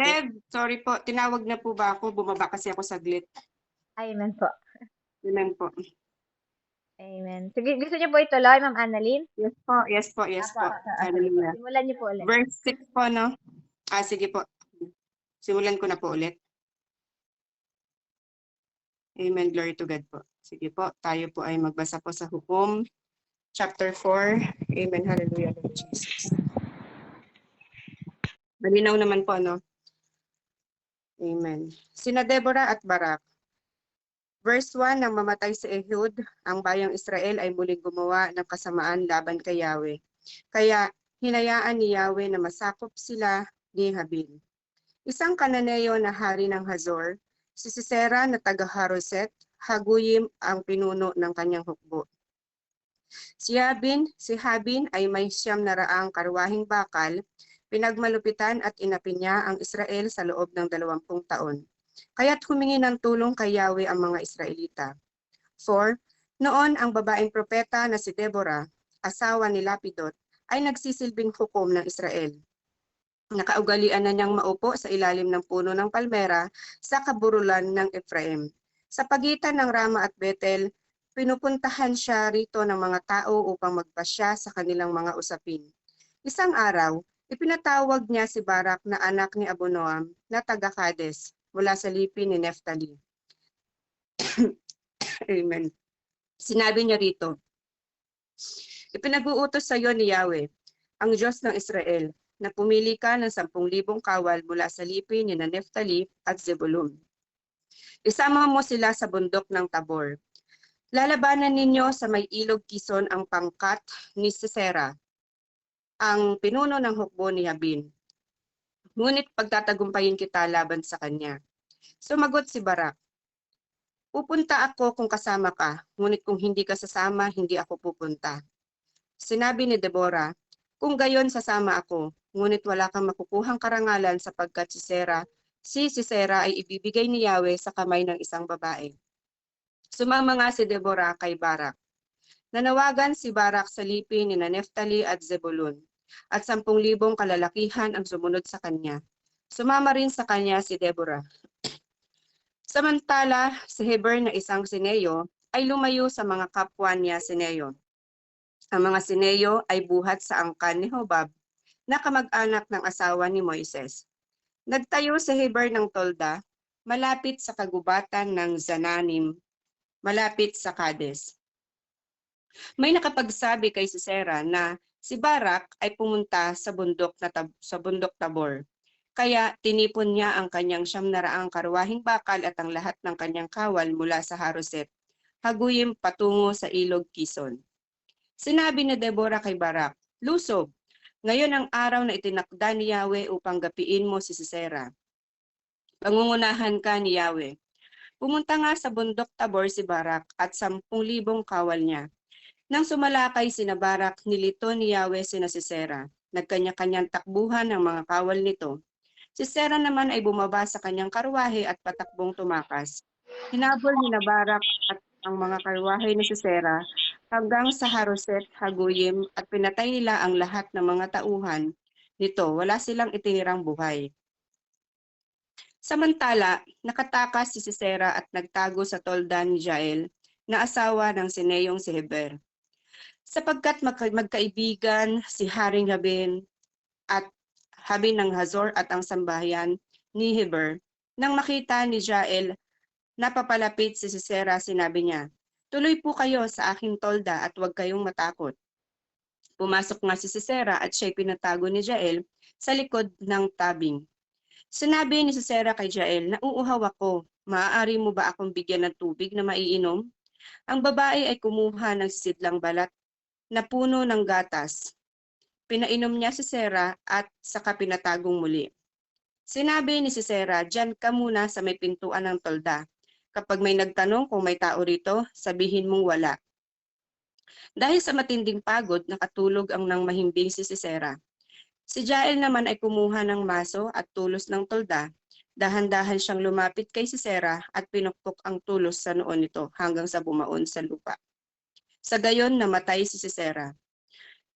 Bev, sorry po. Tinawag na po ba ako? Bumaba kasi ako saglit. Amen po. Amen po. Amen. Sige, gusto niyo po ituloy, Ma'am Annalyn? Yes po, yes po, yes po. Sige po. Hallelujah. Simulan niyo po ulit. Verse 6 po, no? Sige po. Simulan ko na po ulit. Amen. Glory to God po. Sige po, tayo po ay magbasa po sa Hukom, chapter 4. Amen. Hallelujah, Lord Jesus. Malinaw naman po, no? Amen. Sina Deborah at Barak. Verse 1, nang mamatay si Ehud, ang bayang Israel ay muling gumawa ng kasamaan laban kay Yahweh. Kaya hinayaan ni Yahweh na masakop sila ni Habil. Isang Kananeo na hari ng Hazor, si Sisera na taga-Haroset, Haguyim ang pinuno ng kanyang hukbo. Si Habin ay may 900 karwahing bakal, pinagmalupitan at inapi niya ang Israel sa loob ng 20 taon. Kaya't humingi ng tulong kay Yahweh ang mga Israelita. 4. Noon ang babaeng propeta na si Deborah, asawa ni Lapidot, ay nagsisilbing hukom ng Israel. Nakaugalian na niyang maupo sa ilalim ng puno ng palmera sa kaburulan ng Ephraim. Sa pagitan ng Rama at Bethel, pinupuntahan siya rito ng mga tao upang magpasya sa kanilang mga usapin. Isang araw, ipinatawag niya si Barak na anak ni Abonoam na taga-Kades mula sa lipi ni Neftali. Amen. Sinabi niya rito, ipinag-uutos sa iyo ni Yahweh, ang Diyos ng Israel, na pumili ka ng 10,000 kawal mula sa lipi ni Neftali at Zebulun. Isama mo sila sa bundok ng Tabor. Lalabanan ninyo sa may ilog Kison ang pangkat ni Sisera, ang pinuno ng hukbo ni Habin. Ngunit pagtatagumpayin kita laban sa kanya. Sumagot si Barak, pupunta ako kung kasama ka, ngunit kung hindi ka sasama, hindi ako pupunta. Sinabi ni Deborah, kung gayon sasama ako, ngunit wala kang makukuhang karangalan sapagkat si Sisera ay ibibigay ni Yahweh sa kamay ng isang babae. Sumama nga si Deborah kay Barak. Nanawagan si Barak sa lipi ni Neftali at Zebulun, at 10,000 kalalakihan ang sumunod sa kanya. Sumama rin sa kanya si Deborah. Samantala, si Heber na isang Sineyo ay lumayo sa mga kapwa niya Sineyo. Ang mga Sineyo ay buhat sa angkan ni Hobab na kamag-anak ng asawa ni Moises. Nagtayo si Heber ng tolda malapit sa kagubatan ng Zananim, malapit sa Kades. May nakapagsabi kay Sisera na si Barak ay pumunta sa bundok Tabor. Kaya tinipon niya ang kanyang 900 karwahing bakal at ang lahat ng kanyang kawal mula sa Haroset, Haguyim patungo sa ilog Kison. Sinabi ni Deborah kay Barak, lusob, ngayon ang araw na itinakda ni Yahweh upang gapiin mo si Sisera. Pangungunahan ka ni Yahweh. Pumunta nga sa bundok Tabor si Barak at 10,000 kawal niya. Nang sumalakay sina Barak, nilito ni Yahweh sina Sisera. Nagkanya-kanyang takbuhan ng mga kawal nito. Si Sisera naman ay bumaba sa kanyang karwahe at patakbong tumakas. Hinabol ni Barak at ang mga karwahe ni Sisera hanggang sa Haroset, Haguyim at pinatay nila ang lahat ng mga tauhan nito. Wala silang itinirang buhay. Samantala, nakatakas si Sisera at nagtago sa tolda ni Jael na asawa ng Sineyong si Heber. Sapagkat magkaibigan si Haring Habin at Habin ng Hazor at ang sambahayan ni Heber, nang makita ni Jael na papalapit si Sisera, sinabi niya, tuloy po kayo sa aking tolda at huwag kayong matakot. Pumasok nga si Sisera at siya'y pinatago ni Jael sa likod ng tabing. Sinabi ni Sisera kay Jael, nauuhaw ako, maaari mo ba akong bigyan ng tubig na maiinom? Ang babae ay kumuha ng sisidlang balat na puno ng gatas. Pinainom niya si Sisera at saka pinatagong muli. Sinabi ni Sisera, diyan ka muna sa may pintuan ng tolda. Kapag may nagtanong kung may tao rito, sabihin mong wala. Dahil sa matinding pagod, nakatulog ang nang mahimbing si Sisera. Si Jael naman ay kumuha ng maso at tulos ng tolda. Dahan-dahan siyang lumapit kay Sisera at pinukpok ang tulos sa noon nito hanggang sa bumaon sa lupa. Sa gayon, namatay si Sisera.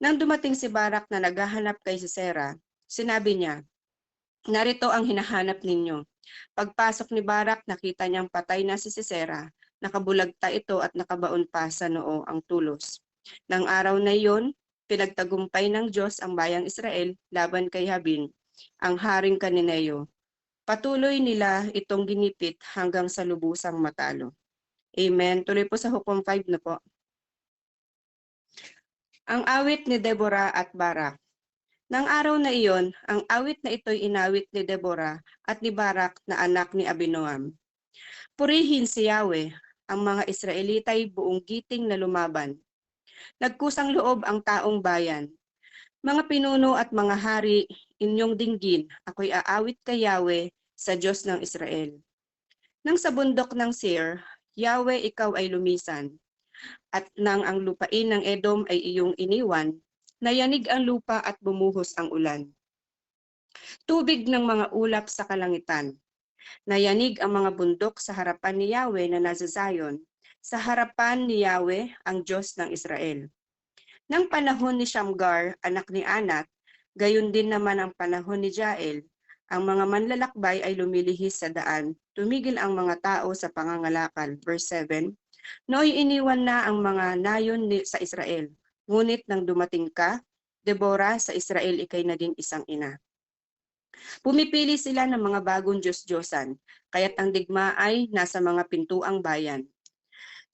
Nang dumating si Barak na naghahanap kay Sisera, sinabi niya, Narito ang hinahanap ninyo. Pagpasok ni Barak, nakita niyang patay na si Sisera. Nakabulagta ito at nakabaon pa sa noo ang tulos. Nang araw na iyon, pinagtagumpay ng Diyos ang bayang Israel laban kay Jabin, ang haring Kananeo. Patuloy nila itong ginipit hanggang sa lubusang matalo. Amen. Tuloy po sa Hukom 5 na po. Ang awit ni Deborah at Barak. Nang araw na iyon, ang awit na ito'y inawit ni Deborah at ni Barak na anak ni Abinoam. Purihin si Yahweh, ang mga Israelita'y buong giting na lumaban. Nagkusang loob ang taong bayan. Mga pinuno at mga hari, inyong dinggin, ako'y aawit kay Yahweh sa Diyos ng Israel. Nang sa bundok ng Seir, Yahweh, ikaw ay lumisan. At nang ang lupain ng Edom ay iyong iniwan, nayanig ang lupa at bumuhos ang ulan. Tubig ng mga ulap sa kalangitan. Nayanig ang mga bundok sa harapan ni Yahweh na nasa Zion, sa harapan ni Yahweh, ang Diyos ng Israel. Nang panahon ni Shamgar, anak ni Anat, gayon din naman ang panahon ni Jael, ang mga manlalakbay ay lumilihis sa daan, tumigil ang mga tao sa pangangalakal. Verse 7, Nooy iniwan na ang mga nayon sa Israel, ngunit nang dumating ka, Deborah, sa Israel ikay naging isang ina. Pumipili sila ng mga bagong Diyos-Diyosan, kaya't ang digma ay nasa mga pintuang bayan.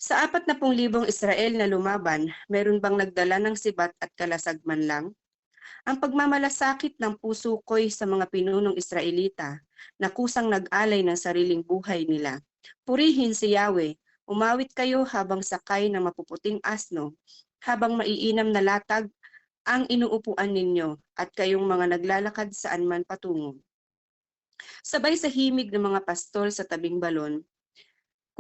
Sa 40,000 Israel na lumaban, meron bang nagdala ng sibat at kalasag man lang? Ang pagmamalasakit ng puso ko'y sa mga pinunong Israelita na kusang nag-alay ng sariling buhay nila. Purihin si Yahweh, umawit kayo habang sakay ng mapuputing asno, habang maiinam na latag ang inuupuan ninyo at kayong mga naglalakad saan man patungo. Sabay sa himig ng mga pastol sa tabing balon,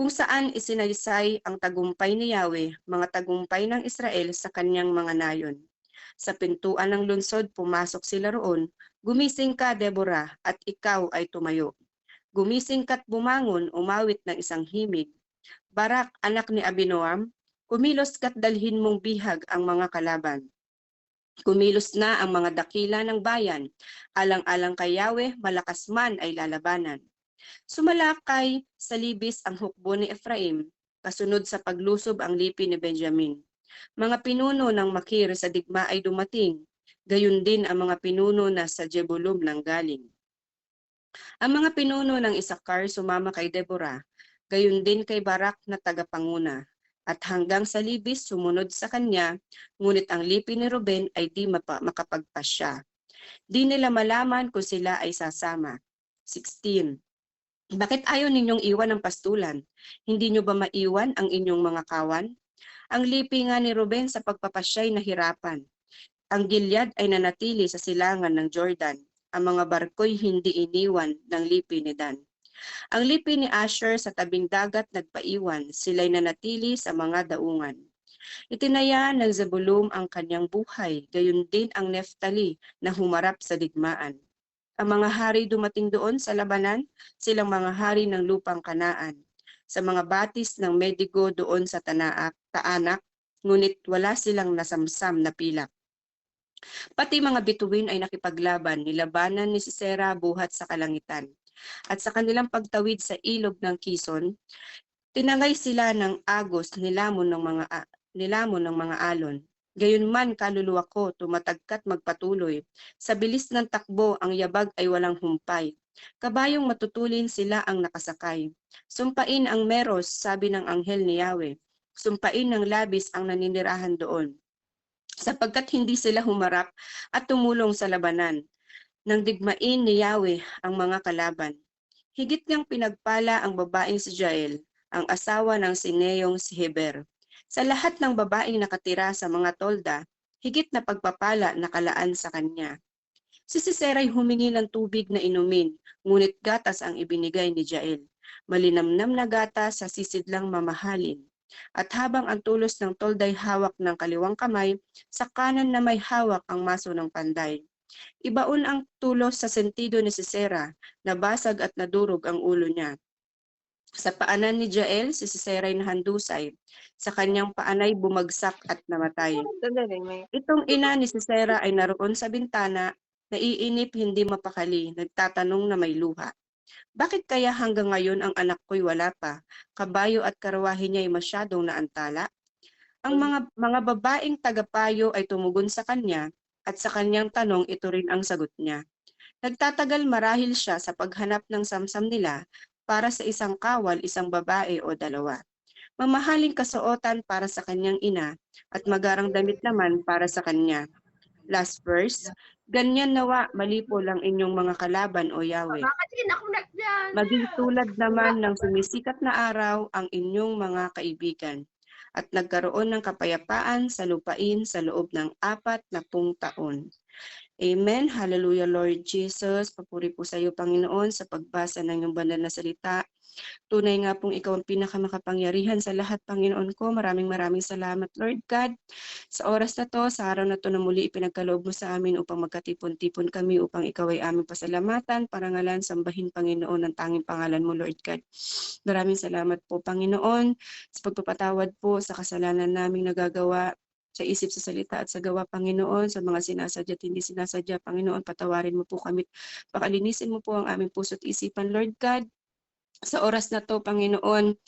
kung saan isinaysay ang tagumpay ni Yahweh, mga tagumpay ng Israel sa kanyang mga nayon. Sa pintuan ng lungsod, pumasok sila roon, gumising ka, Deborah, at ikaw ay tumayo. Gumising ka't bumangon, umawit ng isang himig. Barak, anak ni Abinoam, kumilos ka't dalhin mong bihag ang mga kalaban. Kumilos na ang mga dakila ng bayan, alang-alang kay Yahweh, malakas man ay lalabanan. Sumalakay sa libis ang hukbo ni Ephraim, kasunod sa paglusob ang lipi ni Benjamin. Mga pinuno ng Makir sa digma ay dumating, gayon din ang mga pinuno na sa Jebulum nanggaling. Ang mga pinuno ng Isakar sumama kay Deborah, gayon din kay Barak na tagapanguna. At hanggang sa libis sumunod sa kanya, ngunit ang lipi ni Ruben ay di makapagpasya. Di nila malaman kung sila ay sasama. 16. Bakit ayaw ninyong iwan ang pastulan? Hindi nyo ba maiwan ang inyong mga kawan? Ang lipi nga ni Ruben sa pagpapasya'y nahirapan. Ang Gilead ay nanatili sa silangan ng Jordan. Ang mga barko'y hindi iniwan ng lipi ni Dan. Ang lipi ni Asher sa tabing dagat nagpaiwan, sila'y nanatili sa mga daungan. Itinaya ng Zebulun ang kanyang buhay, gayon din ang Neftali na humarap sa digmaan. Ang mga hari dumating doon sa labanan, silang mga hari ng lupang Kanaan. Sa mga batis ng Medigo doon sa Taanak, ngunit wala silang nasamsam na pilak. Pati mga bituin ay nakipaglaban, nilabanan ni Sisera buhat sa kalangitan. At sa kanilang pagtawid sa ilog ng Kison, tinangay sila ng agos nilamon ng mga alon. Gayunman kaluluwa ko tumatagkat magpatuloy. Sa bilis ng takbo ang yabag ay walang humpay. Kabayong matutulin sila ang nakasakay. Sumpain ang Meros, sabi ng anghel ni Yahweh. Sumpain ng labis ang naninirahan doon. Sapagkat hindi sila humarap at tumulong sa labanan. Nang digmain ni Yahweh ang mga kalaban. Higit niyang pinagpala ang babaeng si Jael, ang asawa ng Sineyong si Heber. Sa lahat ng babaeng nakatira sa mga tolda, higit na pagpapala nakalaan sa kanya. Si Sisera'y humingi ng tubig na inumin, ngunit gatas ang ibinigay ni Jael. Malinamnam na gatas sa sisidlang mamahalin. At habang ang tulos ng tolday hawak ng kaliwang kamay, sa kanan na may hawak ang maso ng panday. Ibaon ang tulos sa sentido ni Sisera, nabasag at nadurog ang ulo niya. Sa paanan ni Jael, si Sisera'y nahandusay. Sa kanyang paanay bumagsak at namatay. Itong ina ni Sisera ay naroon sa bintana Naiinip, hindi mapakali, nagtatanong na may luha. Bakit kaya hanggang ngayon ang anak ko'y wala pa? Kabayo at karawahe niya'y masyadong naantala? Ang mga babaeng tagapayo ay tumugon sa kanya at sa kanyang tanong ito rin ang sagot niya. Nagtatagal marahil siya sa paghanap ng samsam nila para sa isang kawal, isang babae o dalawa. Mamahaling kasuotan para sa kanyang ina at magarang damit naman para sa kanya. Last verse, ganyan nawa malipo lang inyong mga kalaban o Yahweh. Maging tulad naman ng sumisikat na araw ang inyong mga kaibigan at nagkaroon ng kapayapaan sa lupain sa loob ng 40 taon. Amen. Hallelujah, Lord Jesus. Papuri po sa iyo, Panginoon, sa pagbasa ng iyong banal na salita. Tunay nga pong ikaw ang pinakamakapangyarihan sa lahat, Panginoon ko. Maraming salamat, Lord God. Sa oras na to, sa araw na to na muli ipinagkaloob mo sa amin upang magkatipon-tipon kami upang ikaw ay aming pasalamatan, parangalan, sambahin, Panginoon, ang tanging pangalan mo, Lord God. Maraming salamat po, Panginoon, sa pagpapatawad po sa kasalanan naming nagagawa sa isip, sa salita at sa gawa, Panginoon, sa mga sinasadya at hindi sinasadya, Panginoon, patawarin mo po kami, pakalinisin mo po ang aming puso't isipan, Lord God. Sa oras na to, Panginoon,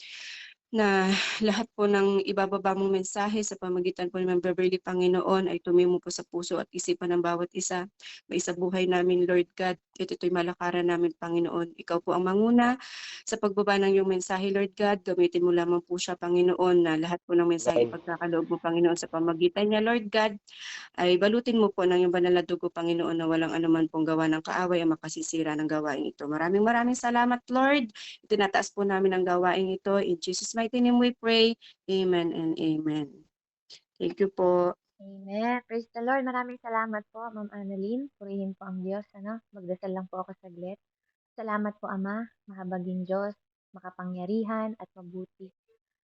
na lahat po ng ibababa mong mensahe sa pamagitan po ni Ma'am Beverly, Panginoon, ay tumimo po sa puso at isipan ng bawat isa. Maisabuhay namin, Lord God, at ito'y malakaran namin, Panginoon. Ikaw po ang manguna sa pagbaba ng iyong mensahe, Lord God. Gamitin mo lamang po siya, Panginoon, na lahat po ng mensahe ipagkakaloob mo, Panginoon, sa pamagitan niya, Lord God, ay balutin mo po ng iyong banal na dugo, Panginoon, na walang anuman pong gawa ng kaaway ang makasisira ng gawain ito. Maraming salamat, Lord. Tinataas po namin ang gawain ito. In Jesus' mighty name we pray. Amen and amen. Thank you po. Amen. Praise the Lord. Maraming salamat po, Ma'am Annalyn. Purihin po ang Diyos. Magdasal lang po ako saglit. Salamat po, Ama, mahabaging Diyos, makapangyarihan at mabuti.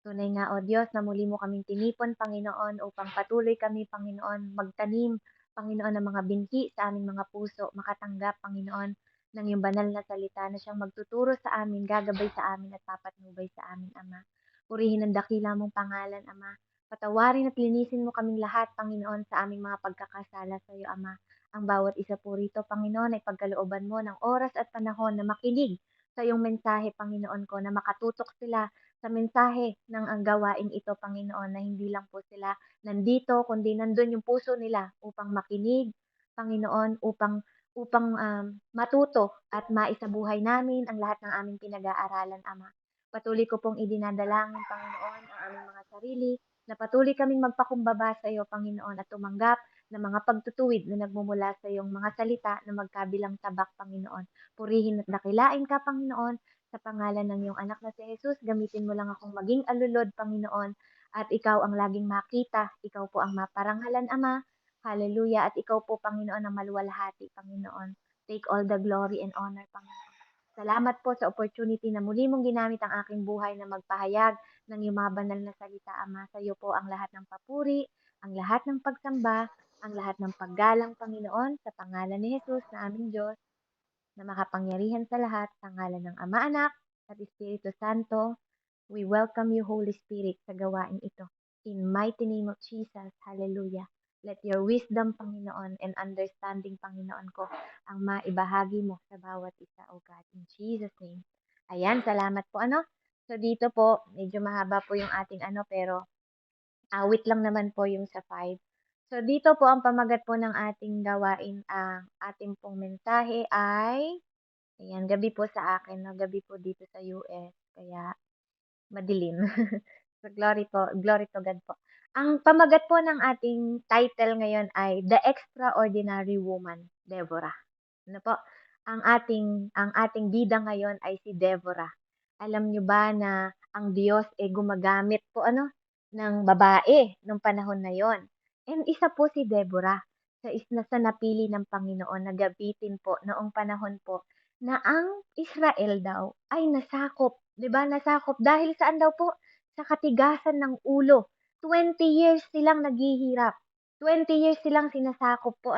Tunay nga, O Diyos, na muli mo kaming tinipon, Panginoon, upang patuloy kami, Panginoon, magtanim, Panginoon, ng mga binhi sa aming mga puso, makatanggap, Panginoon, ng iyong banal na salita na siyang magtuturo sa amin, gagabay sa amin at papatnubay sa amin, Ama. Purihin ang dakila mong pangalan, Ama. Patawarin at linisin mo kaming lahat, Panginoon, sa aming mga pagkakasala sa iyo, Ama. Ang bawat isa po rito, Panginoon, ay pagkalooban mo ng oras at panahon na makinig sa iyong mensahe, Panginoon ko, na makatutok sila sa mensahe ng ang gawain ito, Panginoon, na hindi lang po sila nandito, kundi nandun yung puso nila upang makinig, Panginoon, upang matuto at maisabuhay namin ang lahat ng aming pinag-aaralan, Ama. Patuloy ko pong idinadalangin, Panginoon, ang aming mga sarili, na patuloy kaming magpakumbaba sa iyo, Panginoon, at tumanggap ng mga pagtutuwid na nagmumula sa iyong mga salita na magkabilang tabak, Panginoon. Purihin at dakilain ka, Panginoon, sa pangalan ng iyong anak na si Jesus. Gamitin mo lang akong maging alulod, Panginoon, at ikaw ang laging makita. Ikaw po ang maparangalan, Ama. Hallelujah. At ikaw po, Panginoon, ang maluwalhati, Panginoon. Take all the glory and honor, Panginoon. Salamat po sa opportunity na muli mong ginamit ang aking buhay na magpahayag ng iyong mga banal na salita, Ama. Sa iyo po ang lahat ng papuri, ang lahat ng pagsamba, ang lahat ng paggalang, Panginoon, sa pangalan ni Jesus na aming Diyos, na makapangyarihan sa lahat, sa ngalan ng Ama, Anak, at Espiritu Santo. We welcome you, Holy Spirit, sa gawain ito. In mighty name of Jesus, hallelujah. Let your wisdom, Panginoon, and understanding, Panginoon ko, ang maibahagi mo sa bawat isa, O God. In Jesus' name. Ayan, salamat po. So dito po, medyo mahaba po yung ating pero awit lang naman po yung sa 5. So dito po ang pamagat po ng ating gawain, ang ating pong mensahe ay, ayan, gabi po sa akin, no? Gabi po dito sa US, kaya madilim. So glory to God po. Ang pamagat po ng ating title ngayon ay The Extraordinary Woman, Deborah. Ano po? Ang ating bida ngayon ay si Deborah. Alam niyo ba na ang Diyos ay gumagamit po ng babae nung panahon na yon. And isa po si Deborah sa napili ng Panginoon na gabitin po noong panahon po na ang Israel daw ay nasakop. 'Di ba? Nasakop dahil saan daw po? Sa katigasan ng ulo. 20 years silang naghihirap. 20 years silang sinasakop po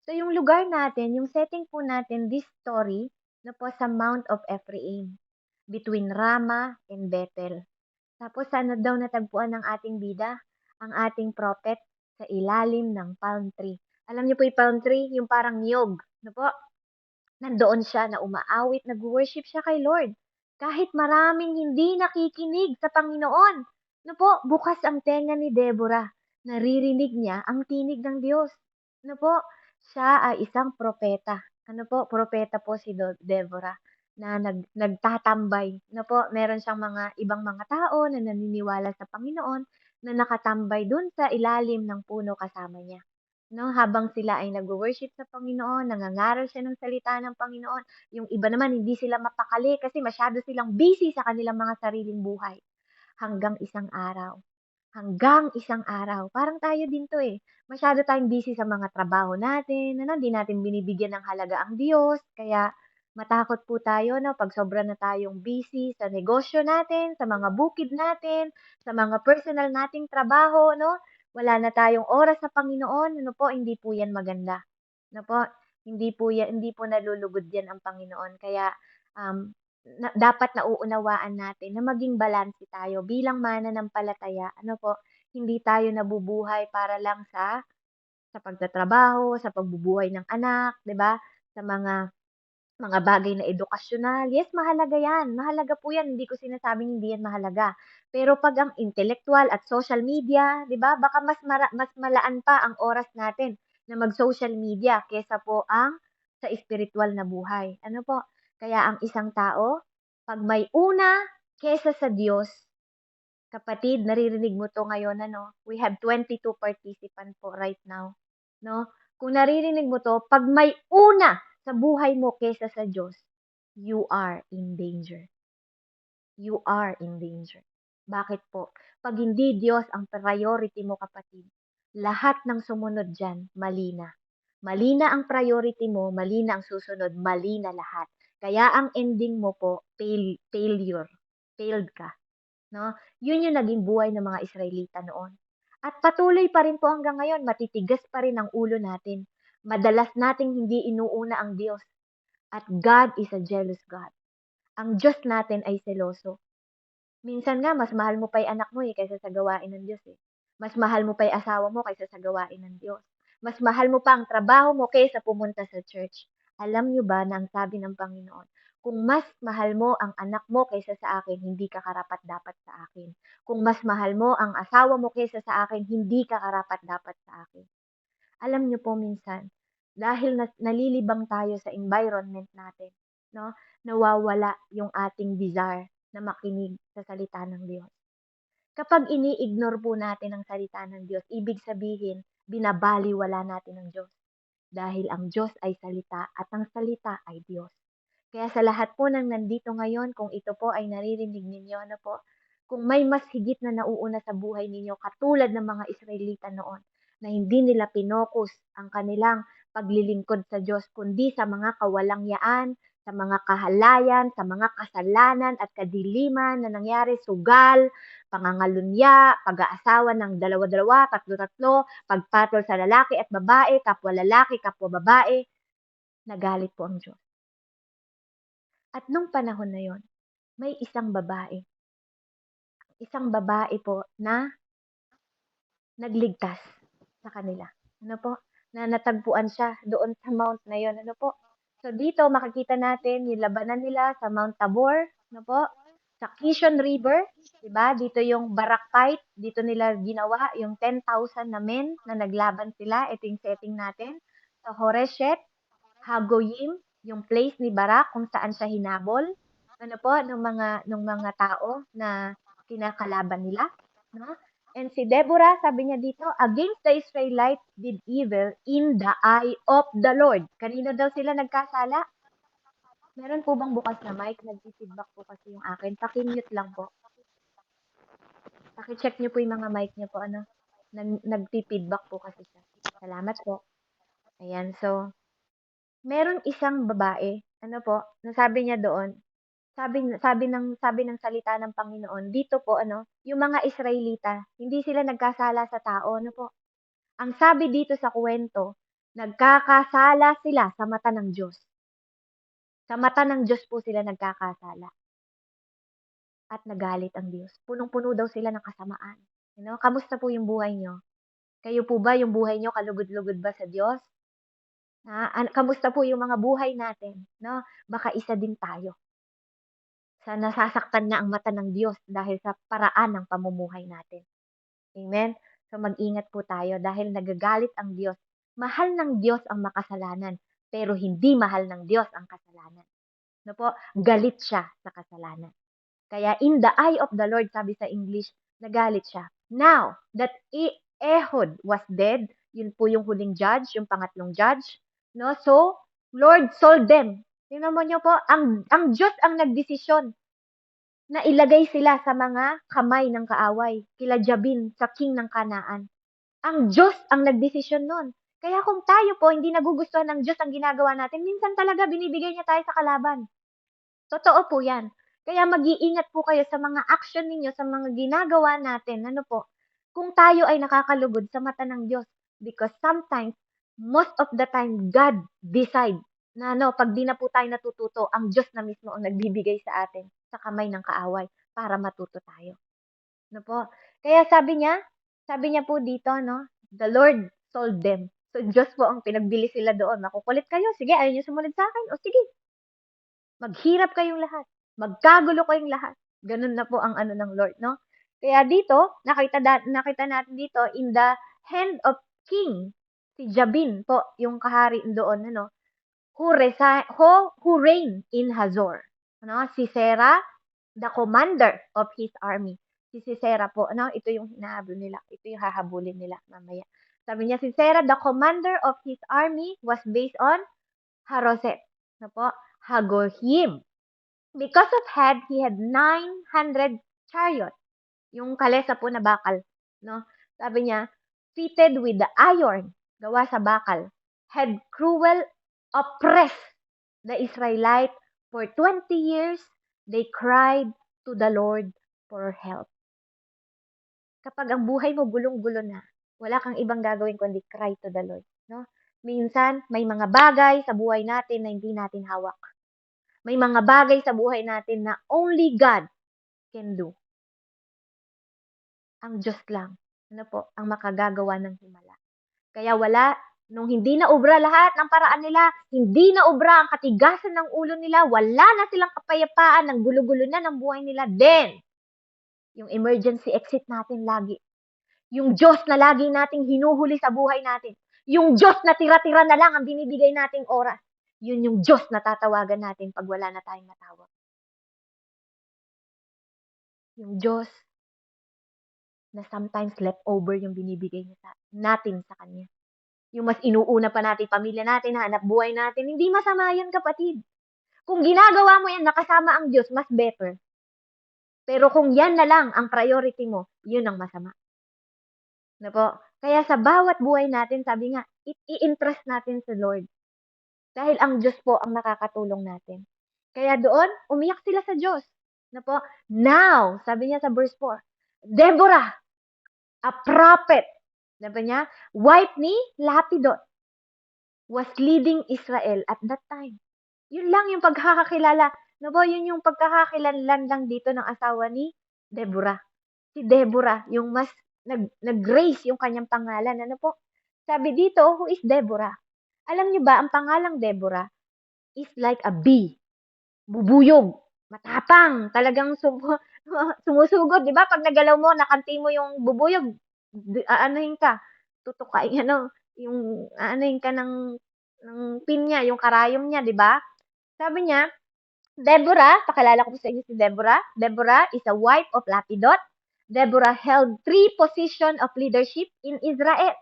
So yung lugar natin, yung setting po natin, this story na po sa Mount of Ephraim, between Rama and Bethel. Tapos saan daw natagpuan ng ating bida? Ang ating prophet sa ilalim ng palm tree. Alam niyo po yung palm tree, yung parang niyog, ano po? Nandoon siya na umaawit, nagwo-worship siya kay Lord. Kahit maraming hindi nakikinig sa Panginoon. Ano po, bukas ang tenga ni Deborah. Naririnig niya ang tinig ng Diyos. Ano po, siya ay isang propeta. Ano po, propeta po si Deborah na nagtatambay. Ano po, meron siyang mga ibang mga tao na naniniwala sa Panginoon na nakatambay dun sa ilalim ng puno kasama niya. No, habang sila ay nagwo-worship sa Panginoon, nangangaral siya ng salita ng Panginoon. Yung iba naman hindi sila mapakali kasi masyado silang busy sa kanilang mga sariling buhay. Hanggang isang araw, parang tayo din 'to, eh. Masyado tayong busy sa mga trabaho natin, ano, hindi natin binibigyan ng halaga ang Diyos, kaya matakot po tayo 'no, 'pag sobra na tayong busy sa negosyo natin, sa mga bukid natin, sa mga personal nating trabaho 'no, wala na tayong oras sa Panginoon, ano po, hindi po 'yan maganda. Ano po, hindi po nalulugod 'yan ang Panginoon. Kaya, um, dapat nauunawaan natin na maging balanse tayo bilang mananampalataya. Ano po, hindi tayo nabubuhay para lang sa pagtatrabaho, sa pagbubuhay ng anak, 'di ba? Sa mga bagay na edukasyonal. Yes, mahalaga 'yan. Mahalaga po 'yan. Hindi ko sinasabing hindi 'yan mahalaga. Pero 'pag ang intellectual at social media, 'di ba? Baka mas malaan pa ang oras natin na mag-social media kaysa po ang sa spiritual na buhay. Ano po? Kaya ang isang tao, 'pag may una kaysa sa Diyos, kapatid, naririnig mo 'to ngayon ano, we have 22 participant po right now, 'no? Kung naririnig mo 'to, 'pag may una sa buhay mo kaysa sa Diyos, you are in danger. You are in danger. Bakit po? 'Pag hindi Diyos ang priority mo kapatid, lahat ng sumunod diyan mali na. Mali na ang priority mo, mali na ang susunod, mali na lahat. Kaya ang ending mo po, failure. Failed ka. 'No? Yun yung naging buhay ng mga Israelita noon. At patuloy pa rin po hanggang ngayon, matitigas pa rin ang ulo natin. Madalas nating hindi inuuna ang Diyos. At God is a jealous God. Ang Diyos natin ay seloso. Minsan nga mas mahal mo pa yung anak mo, eh, kaysa sa gawain ng Diyos, eh. Mas mahal mo pa yung asawa mo kaysa sa gawain ng Diyos. Mas mahal mo pa ang trabaho mo kaysa pumunta sa church. Alam niyo ba na ang sabi ng Panginoon, kung mas mahal mo ang anak mo kaysa sa akin, hindi ka karapat-dapat sa akin. Kung mas mahal mo ang asawa mo kaysa sa akin, hindi ka karapat-dapat sa akin. Alam niyo po minsan, dahil nalilibang tayo sa environment natin, no? Nawawala yung ating desire na makinig sa salita ng Diyos. Kapag ini-ignore po natin ang salita ng Diyos, ibig sabihin, binabaliwala natin ang Diyos. Dahil ang Diyos ay salita at ang salita ay Diyos. Kaya sa lahat po ng nandito ngayon, kung ito po ay naririnig ninyo, ano po, kung may mas higit na nauuna sa buhay ninyo, katulad ng mga Israelita noon, na hindi nila pinokus ang kanilang paglilingkod sa Diyos, kundi sa mga kawalangyaan, sa mga kahalayan, sa mga kasalanan at kadiliman na nangyari, sugal, pangangalunya, pag-aasawa ng dalawa-dalawa, tatlo-tatlo, pagpatol sa lalaki, kapwa babae, nagalit po ang Diyos. At nung panahon na yon, may isang babae po na nagligtas sa kanila. Ano po? Na natagpuan siya doon sa mount na yon. Ano po? So dito makikita natin yung labanan nila sa Mount Tabor. Ano po? Sa Kishon River. Diba? Dito yung Barak fight. Dito nila ginawa yung 10,000 na men na naglaban sila. Ito yung setting natin. Sa Horeshet, Hagoyim, yung place ni Barak kung saan siya hinabol. Ano po, ng mga tao na kinakalaban nila. No? And si Deborah, sabi niya dito, against the Israelites did evil in the eye of the Lord. Kanino daw sila nagkasala? Meron po bang bukas na mic? Nag-feedback po kasi yung akin. Paki-mute lang po. Paki-check niyo po yung mga mic niyo po. Ano? Nag-feedback po kasi siya. Salamat po. Ayan, so, meron isang babae, ano po, nasabi niya doon, sabi ng salita ng Panginoon, dito po ano, yung mga Israelita, hindi sila nagkasala sa tao, ano po. Ang sabi dito sa kwento, nagkakasala sila sa mata ng Diyos. Sa mata ng Diyos po sila nagkakasala. At nagalit ang Diyos. Punong-puno daw sila ng kasamaan. You know, kamusta po yung buhay nyo? Kayo po ba, yung buhay niyo kalugod-lugod ba sa Diyos? Kamusta po yung mga buhay natin, 'no? Baka isa din tayo sa nasasaktan na ang mata ng Diyos dahil sa paraan ng pamumuhay natin. Amen? So mag-ingat po tayo dahil nagagalit ang Diyos. Mahal ng Diyos ang makasalanan, pero hindi mahal ng Diyos ang kasalanan. No po? Galit siya sa kasalanan. Kaya in the eye of the Lord, sabi sa English, nagalit siya. Now, that Ehud was dead, yun po yung huling judge, yung pangatlong judge. No? So, Lord sold them. Tingnan mo niyo po, ang Diyos ang nagdesisyon na ilagay sila sa mga kamay ng kaaway, kila Jabin, sa king ng Kanaan. Ang Diyos ang nagdesisyon nun. Kaya kung tayo po hindi nagugustuhan ng Diyos ang ginagawa natin, minsan talaga binibigay niya tayo sa kalaban. Totoo po yan. Kaya mag-iingat po kayo sa mga action ninyo, sa mga ginagawa natin. Ano po? Kung tayo ay nakakalugod sa mata ng Diyos. Because sometimes, most of the time, God decide na pag di na po tayo natututo, ang Diyos na mismo ang nagbibigay sa atin sa kamay ng kaaway para matuto tayo. No po? Kaya sabi niya po dito, no, the Lord sold them. So, Diyos po ang pinagbili sila doon. Makukulit kayo. Sige, ayaw niyo sumunod sa akin. O sige, maghirap kayong lahat. Magkagulo kayong lahat. Ganun na po ang ano ng Lord, no? Kaya dito, nakita natin dito, in the hand of King, si Jabin po, yung kahari doon, ano, who reigned in Hazor. Ano, si Sisera, the commander of his army. Si Sisera po, ano, ito yung hinahabol nila. Ito yung hahabulin nila mamaya. Sabi niya, si Sisera, the commander of his army was based on Haroset. Ano po? Hagoyim. Because of Had, he had 900 chariot. Yung kalesa po na bakal. No? Sabi niya, fitted with the iron, gawa sa bakal, had cruel oppressed the Israelite for 20 years. They cried to the Lord for help. Kapag ang buhay mo gulong-gulo na, wala kang ibang gagawin kundi cry to the Lord. No? Minsan, may mga bagay sa buhay natin na hindi natin hawak. May mga bagay sa buhay natin na only God can do. Ang Diyos lang, ano po, ang makagagawa ng himala. Kaya nung hindi na ubra lahat ng paraan nila, hindi na ubra ang katigasan ng ulo nila, wala na silang kapayapaan, ng gulo-gulo na ng buhay nila, then, yung emergency exit natin lagi. Yung Diyos na lagi nating hinuhuli sa buhay natin. Yung Diyos na tira-tira na lang ang binibigay nating oras. Yun yung Diyos na tatawagan natin pag wala na tayong matawag. Yung Diyos na sometimes leftover yung binibigay natin sa Kanya. Yung mas inuuna pa natin, pamilya natin, hanap buhay natin, hindi masama yan, kapatid. Kung ginagawa mo yan, nakasama ang Diyos, mas better. Pero kung yan na lang ang priority mo, yun ang masama. Na po? Kaya sa bawat buhay natin, sabi nga, i-interest natin sa Lord. Dahil ang Diyos po ang nakakatulong natin. Kaya doon, umiyak sila sa Diyos. Na po? Now, sabi niya sa verse 4, Deborah, a prophet, sabi niya, wife ni Lapidot, was leading Israel at that time. Yun lang yung pagkakakilala. No po, yun yung pagkakakilanlan lang dito ng asawa ni Deborah. Si Deborah, yung mas nag-grace yung kanyang pangalan. Ano po? Sabi dito, who is Deborah? Alam niyo ba, ang pangalang Deborah is like a bee. Bubuyog. Matapang. Talagang sumusugod, di ba? Pag nagalaw mo, nakanti mo yung bubuyog, aanohin ka. Tutukain, yung aanohin ka ng pin niya, yung karayom niya, di ba? Sabi niya, Deborah, pakilala ko po sa inyo si Deborah. Deborah is a wife of Lapidot. Deborah held 3 positions of leadership in Israel.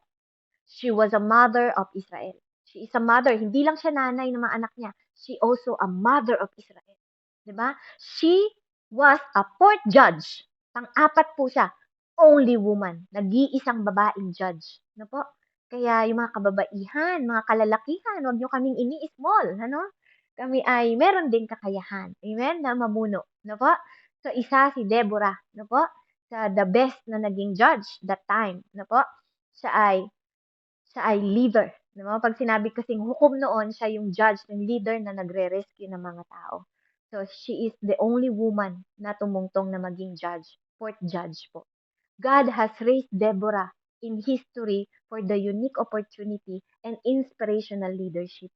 She was a mother of Israel. She is a mother. Hindi lang siya nanay ng mga anak niya. She also a mother of Israel. Diba? She was a 4th judge. Pang-apat po siya. Only woman. Nag-iisang babaeng judge. Ano po? Kaya yung mga kababaihan, mga kalalakihan, huwag nyo kaming ini-small. Ano? Kami ay meron din kakayahan. Amen? Na mamuno. Ano po? So, isa si Deborah. Ano po? Sa the best na naging judge that time. Ano po? Siya ay leader. Diba? Pag sinabi kasing hukom noon, siya yung judge, yung leader na nagre-rescue ng mga tao. So, she is the only woman na tumungtong na maging judge, 4th judge po. God has raised Deborah in history for the unique opportunity and inspirational leadership.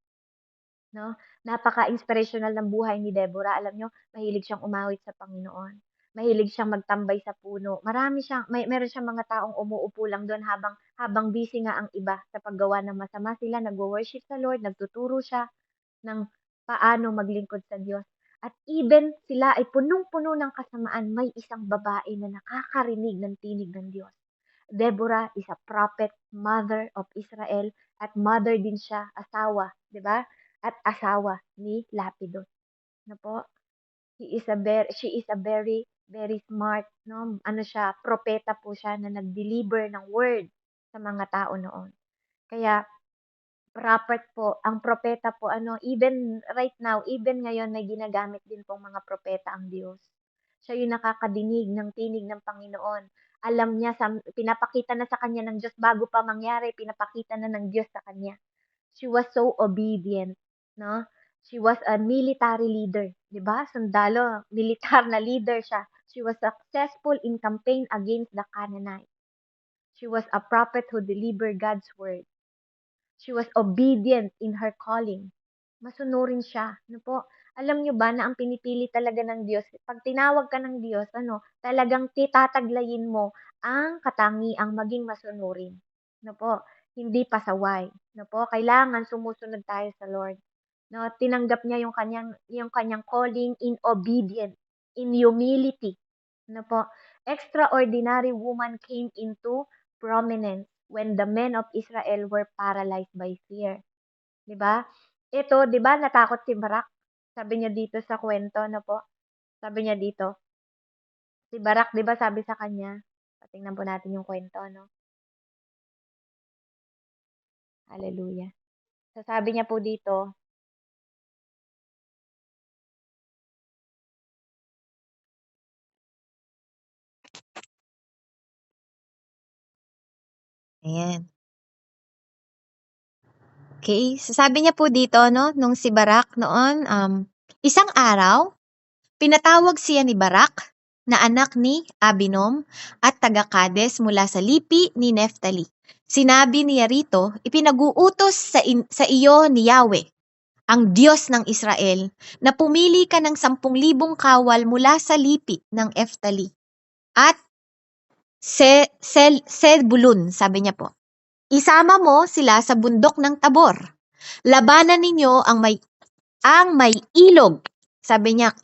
No? Napaka-inspirational ng buhay ni Deborah. Alam nyo, mahilig siyang umawit sa Panginoon. Mahilig siyang magtambay sa puno. Meron siyang mga taong umuupo lang doon habang busy nga ang iba sa paggawa ng masama. Sila nagwo-worship sa Lord, nagtuturo siya ng paano maglingkod sa Diyos. At even sila ay punong-puno ng kasamaan, may isang babae na nakakarinig ng tinig ng Diyos. Deborah is a prophet, mother of Israel, at mother din siya, asawa, di ba? At asawa ni Lapidot. No po? She is a very, very smart, no? Ano siya, propeta po siya na nag-deliver ng word sa mga tao noon. Kaya, prophet po, ang propeta po, even right now, even ngayon, may ginagamit din pong mga propeta ang Diyos. Siya yung nakakadinig ng tinig ng Panginoon. Alam niya, pinapakita na sa kanya ng Diyos bago pa mangyari, pinapakita na ng Diyos sa kanya. She was so obedient, no? She was a military leader, di ba? Sundalo, militar na leader siya. She was successful in campaign against the Canaanites. She was a prophet who delivered God's word. She was obedient in her calling. Masunurin siya. Ano po? Alam nyo ba na ang pinipili talaga ng Diyos, pag tinawag ka ng Diyos, talagang titataglayin mo ang katangiang maging masunurin. No po? Hindi pasaway. No po? Kailangan sumusunod tayo sa Lord. No, tinanggap niya yung kanyang calling in obedience, in humility. No po? Extraordinary woman came into prominence when the men of Israel were paralyzed by fear. 'Di ba? Ito, 'di ba, natakot si Barak? Sabi niya dito sa kwento, ano po? Sabi niya dito, si Barak, 'di ba, sabi sa kanya, tingnan po natin yung kwento, no? Hallelujah. So, sabi niya po dito, Ayan. Okay, so sabi niya po dito, no, nung si Barak noon, isang araw, pinatawag siya ni Barak na anak ni Abinom at taga-Kades mula sa lipi ni Neftali. Sinabi niya rito, ipinag-uutos sa iyo ni Yahweh, ang Diyos ng Israel, na pumili ka ng 10,000 kawal mula sa lipi ng Neftali at Zebulun, sabi niya po. Isama mo sila sa bundok ng Tabor. Labanan ninyo ang may ilog. Sabi niya,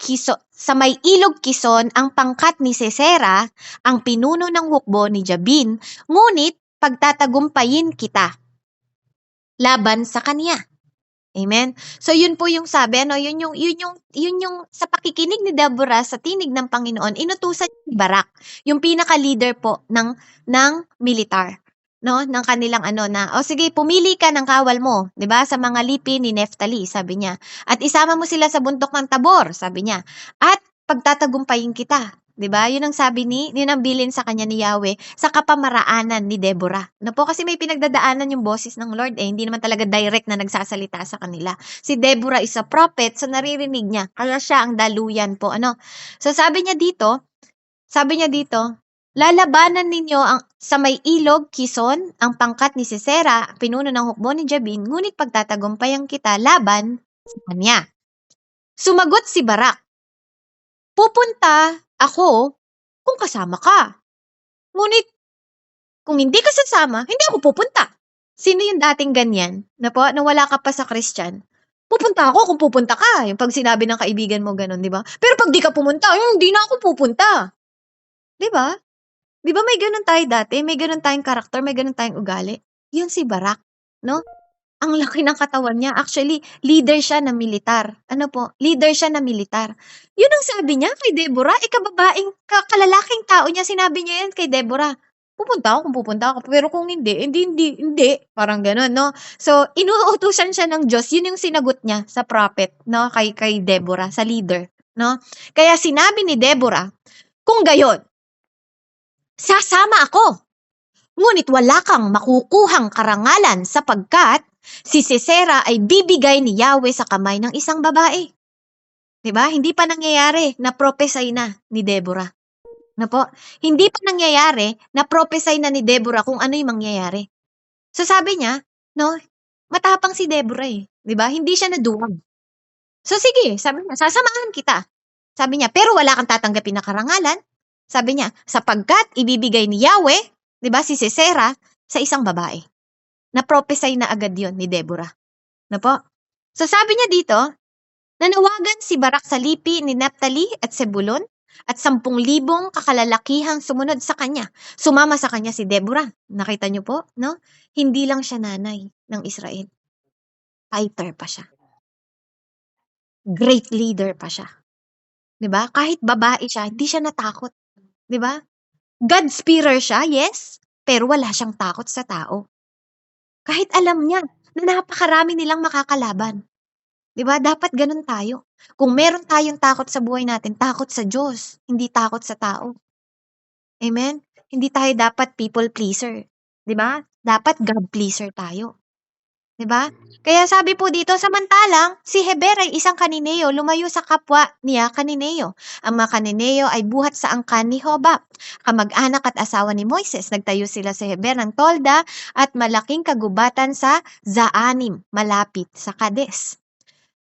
sa may ilog Kison ang pangkat ni Sisera, ang pinuno ng hukbo ni Jabin, ngunit pagtatagumpayin kita laban sa kanya. Amen. So yun po yung sabi, yun yung sa pakikinig ni Deborah sa tinig ng Panginoon, inutusan ni Barak, yung pinaka-leader po ng militar, no, ng kanilang sige, pumili ka ng kawal mo, 'di ba, sa mga lipi ni Neftali, sabi niya. At isama mo sila sa bundok ng Tabor, sabi niya. At pagtatagumpayin kita. 'Di ba? Yun ang sabi yun ang bilin sa kanya ni Yahweh sa kapamaraanan ni Deborah. No po, kasi may pinagdadaanan yung boses ng Lord hindi naman talaga direct na nagsasalita sa kanila. Si Deborah is a prophet, so naririnig niya. Kaya siya ang daluyan po, So sabi niya dito, lalabanan ninyo sa may ilog Kison ang pangkat ni Sisera, pinuno ng hukbo ni Jabin, ngunit pagtatagumpayan kita laban sa kanya. Sumagot si Barak, pupunta ako kung kasama ka. Ngunit kung hindi ka sasama, hindi ako pupunta. Sino yung dating ganyan? Na wala ka pa sa Christian? Pupunta ako kung pupunta ka. Yung pag sinabi ng kaibigan mo ganun, di ba? Pero pag di ka pumunta, hindi na ako pupunta. Di ba? Di ba may ganun tayo dati? May ganun tayong karakter, may ganun tayong ugali. Yun si Barak, no? Ang laki ng katawan niya. Actually, leader siya na militar. Leader siya na militar. Yun ang sabi niya kay Deborah. Kababaeng, kalalaking tao niya, sinabi niya yan kay Deborah. Pupunta ako kung pupunta ako. Pero kung hindi. Parang ganun, no? So, inuutusan siya ng Diyos. Yun yung sinagot niya sa prophet, no? Kay Deborah, sa leader, no? Kaya sinabi ni Deborah, kung gayon, sasama ako. Ngunit wala kang makukuhang karangalan sapagkat si Sisera ay bibigay ni Yahweh sa kamay ng isang babae. 'Di ba? Hindi pa nangyayari na propesay na ni Deborah. Na po, hindi pa nangyayari na prophesy na ni Deborah kung ano yung mangyayari. So sabi niya, no, matapang si Deborah eh. 'Di ba? Hindi siya naduwag. So sige, sabi niya, sasamahan kita. Sabi niya, pero wala kang tatanggapin na karangalan. Sabi niya, sapagkat ibibigay ni Yahweh, 'di ba, si Sisera sa isang babae. Na-prophesy na agad yon ni Deborah. Na po? So sabi niya dito, nanawagan si Barak sa lipi ni Naphtali at Zebulun at 10,000 kakalalakihang sumunod sa kanya. Sumama sa kanya si Deborah. Nakita niyo po, no? Hindi lang siya nanay ng Israel. Fighter pa siya. Great leader pa siya. 'Di ba? Kahit babae siya, hindi siya natakot. 'Di ba? God-fearer siya, yes, pero wala siyang takot sa tao. Kahit alam niya na napakarami nilang makakalaban. 'Di ba? Dapat ganun tayo. Kung meron tayong takot sa buhay natin, takot sa Diyos, hindi takot sa tao. Amen? Hindi tayo dapat people pleaser. 'Di ba? Dapat God pleaser tayo. 'Di ba? Kaya sabi po dito, samantalang si Heber ay isang Kanineo, lumayo sa kapwa niya Kanineo. Ang mga Kanineo ay buhat sa angkan ni Hobab, kamag-anak at asawa ni Moises. Nagtayo sila sa Heber ng tolda at malaking kagubatan sa Zaanim, malapit sa Kades.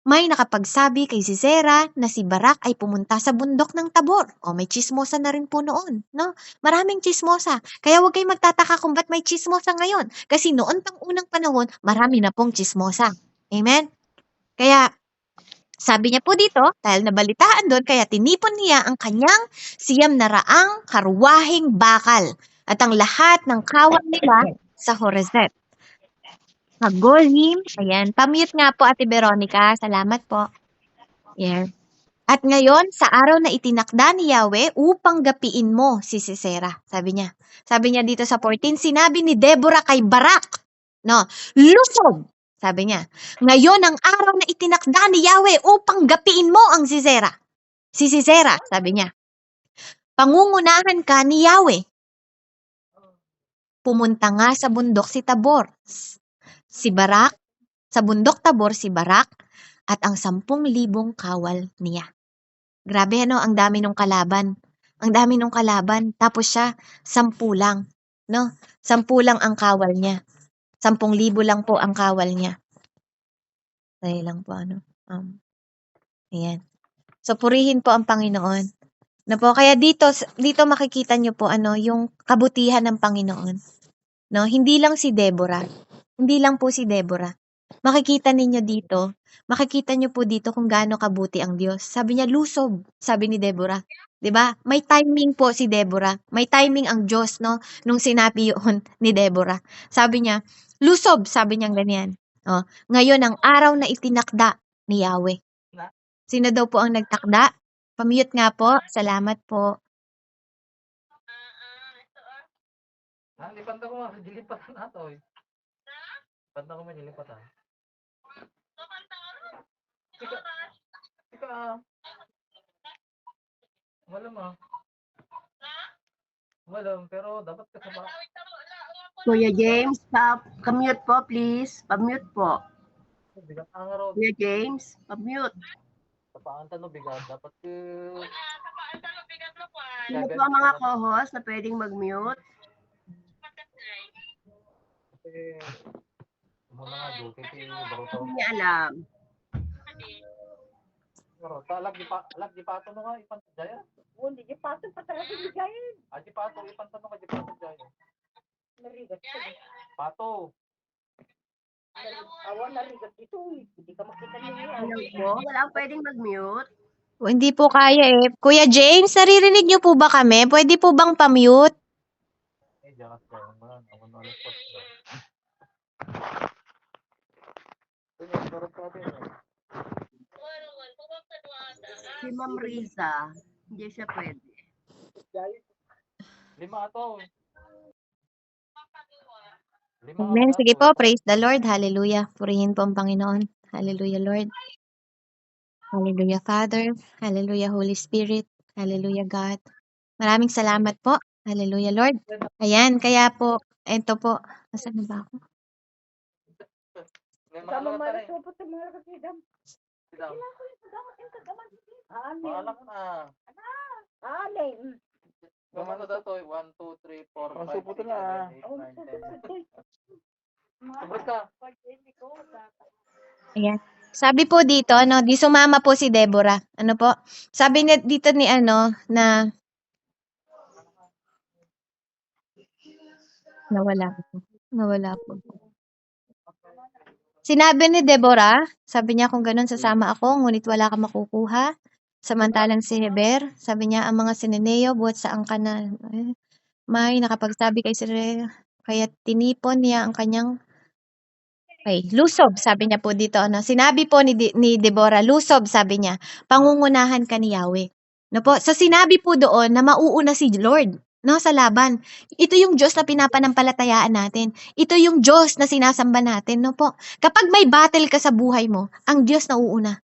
May nakapagsabi kay Sisera na si Barak ay pumunta sa bundok ng Tabor. O may chismosa na rin po noon, no? Maraming chismosa. Kaya huwag kayong magtataka kung ba't may chismosa ngayon. Kasi noon pang unang panahon, marami na pong chismosa. Amen? Kaya sabi niya po dito, dahil nabalitaan doon, kaya tinipon niya ang kanyang 900 karwaheng bakal at ang lahat ng kawal nila sa Horeset. Hagolim, ayan. Pa-mute nga po, Ate Veronica. Salamat po. Yan. At ngayon, sa araw na itinakda ni Yahweh upang gapiin mo si Sisera, sabi niya. Sabi niya dito sa 14, sinabi ni Deborah kay Barak, no, lusob, sabi niya. Ngayon ang araw na itinakda ni Yahweh upang gapiin mo ang Sisera. Si Sisera, sabi niya. Pangungunahan ka ni Yahweh. Pumunta nga sa bundok si Tabor. Si Barak, sa bundok Tabor si Barak at ang 10,000 kawal niya. Grabe ano, ang dami nung kalaban. Ang dami nung kalaban. Tapos siya, 10 lang. No? 10 lang ang kawal niya. 10,000 lang po ang kawal niya. Dahil lang po ano. Ayan. So purihin po ang Panginoon. Na po, kaya dito makikita niyo po ano, yung kabutihan ng Panginoon. No? Hindi lang si Deborah. Hindi lang po si Deborah. Makikita niyo po dito kung gaano kabuti ang Diyos. Sabi niya, lusob, sabi ni Deborah. 'Di ba? May timing po si Deborah. May timing ang Diyos, no? Nung sinabi yun ni Deborah. Sabi niya, lusob, sabi niya ganyan. Oh, ngayon ang araw na itinakda ni Yahweh. Sino daw po ang nagtakda? Pamute nga po. Salamat po. Lipat ako nga, dilipatan na to eh. Lipat ako man, dilipatan. Sika, malam ah. Malam, pero dapat kasama. Kuya James, pa-mute po, please. Pa-mute po. Bigat ang araw. Kuya James, pa-mute. Kapaan tanong bigat, dapat Sino po ang mga co-host na pwedeng mag-mute? kasi muna nga do, kasi baruto. Hindi niya alam. Baruto, alag di pato no nga, ipan jaya. Hindi, di pato pa talaga bigayin. Di pato, ipan tanong ka, di pato jaya. Narigat ka. Pato. Awan narigat dito. Hindi ka makita niya. Hello po, wala pwedeng mag-mute. Hindi po kaya eh. Kuya James, naririnig niyo po ba kami? Pwede po bang pa-mute? Jakas jaya, man, ako na alas pas. Baruto natin eh. Si Ma'am Riza, hindi siya pwede. 5 ato. 5 Amen. Sige po, praise the Lord. Hallelujah. Purihin po ang Panginoon. Hallelujah, Lord. Hallelujah, Father. Hallelujah, Holy Spirit. Hallelujah, God. Maraming salamat po. Hallelujah, Lord. Ayan, kaya po, ito po. Nasaan na ba ako? Sama marito po sa mga kasidam. Sidam. Anin. Maalak na. Anin. Gumano daw to, 1, 2, 3, 4, Ang 5, suputo 6, na, 7, 8, 9, 10. Sabot ka. Ayan. Sabi po dito, di sumama po si Deborah. Ano po? Sabi niya dito ni na nawala po. Nawala po. Sinabi ni Deborah, sabi niya kung ganun sasama ako, ngunit wala kang makukuha. Samantalang si Heber, sabi niya ang mga sineneo buhat sa angka na may nakapagsabi kay Sir, kaya tinipon niya ang kanyang lusob, sabi niya po dito, sinabi po ni Deborah, lusob, sabi niya, pangungunahan ka ni Yahweh. No po? So sinabi po doon na mauuna si Lord, no, sa laban. Ito yung Diyos na pinapanampalatayaan natin. Ito yung Diyos na sinasamba natin, no po? Kapag may battle ka sa buhay mo, ang Diyos na uuna.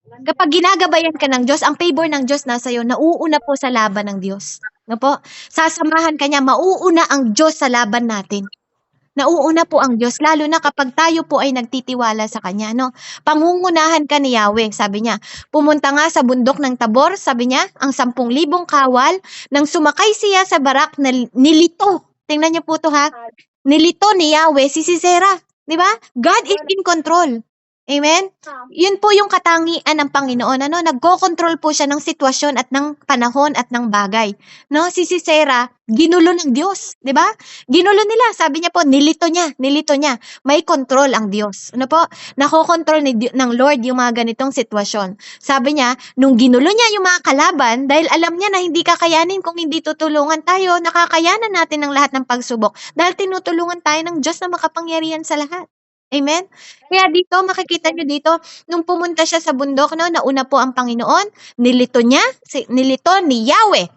Kapag ginagabayan ka ng Diyos, ang favor ng Diyos nasa iyo, nauuna po sa laban ng Diyos. No po? Sasamahan ka niya, mauuna ang Diyos sa laban natin. Nauuna po ang Diyos, lalo na kapag tayo po ay nagtitiwala sa Kanya, no? Pangungunahan ka ni Yahweh, sabi niya. Pumunta nga sa bundok ng Tabor, sabi niya, ang 10,000 kawal, nang sumakay siya sa barak na nilito. Tingnan niyo po to ha. Nilito ni Yahweh si Sisera. Di ba? God is in control. Amen? Yun po yung katangian ng Panginoon. Nagko-control po siya ng sitwasyon at ng panahon at ng bagay. No? Si Sisera, ginulo ng Diyos. Di ba? Ginulo nila. Sabi niya po, nilito niya. May control ang Diyos. Ano po? Nakokontrol ng Lord yung mga ganitong sitwasyon. Sabi niya, nung ginulo niya yung mga kalaban, dahil alam niya na hindi kakayanin kung hindi tutulungan tayo, nakakayanan natin ang lahat ng pagsubok. Dahil tinutulungan tayo ng Diyos na makapangyarihan sa lahat. Amen? Kaya dito, makikita nyo dito, nung pumunta siya sa bundok, nauna po ang Panginoon, nilito ni Yahweh,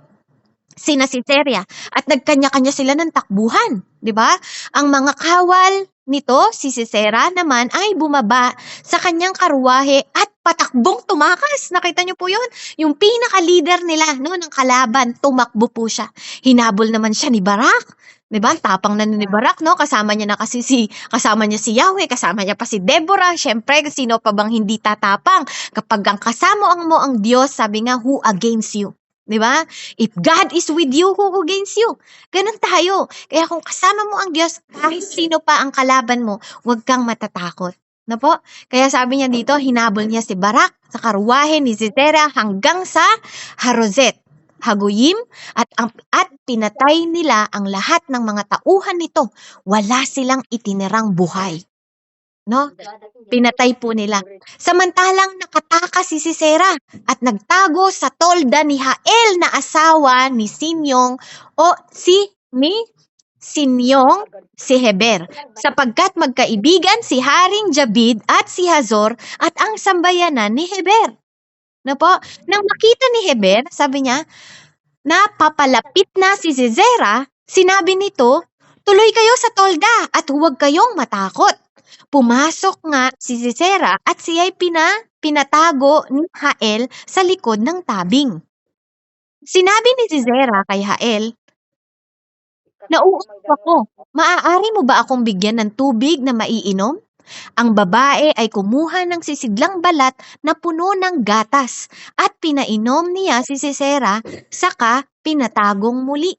sina Sisera, at nagkanya-kanya sila ng takbuhan. Di ba? Ang mga kawal nito, si Sisera naman, ay bumaba sa kanyang karuwahe at patakbong tumakas. Nakita niyo po yun? Yung pinaka-leader nila, ng kalaban, tumakbo po siya. Hinabol naman siya ni Barak. Diba? Tapang na ni Barak, no? Kasama niya si Yahweh, kasama niya pa si Deborah. Syempre, sino pa bang hindi tatapang? Kapag ang kasama mo ang Diyos, sabi nga, who against you? Diba? If God is with you, who against you? Ganun tayo. Kaya kung kasama mo ang Diyos, kahit sino pa ang kalaban mo, huwag kang matatakot. No po? Kaya sabi niya dito, hinabol niya si Barak sa karuwahe ni Sisera hanggang sa Harozet, Haguyim, at pinatay nila ang lahat ng mga tauhan nito. Wala silang itinirang buhay. No? Pinatay po nila. Samantalang nakatakas si Sisera at nagtago sa tolda ni Jael na asawa ni Sinyong si Heber, sapagkat magkaibigan si Haring Jabid at si Hazor at ang sambayanan ni Heber. No po? Nang makita ni Heber, sabi niya, napapalapit na si Sisera, sinabi nito, tuloy kayo sa tolda at huwag kayong matakot. Pumasok nga si Sisera at siya'y pinatago ni Jael sa likod ng tabing. Sinabi ni Sisera kay Jael, nauupo ako, maaari mo ba akong bigyan ng tubig na maiinom? Ang babae ay kumuha ng sisidlang balat na puno ng gatas at pinainom niya si Sisera, saka pinatagong muli.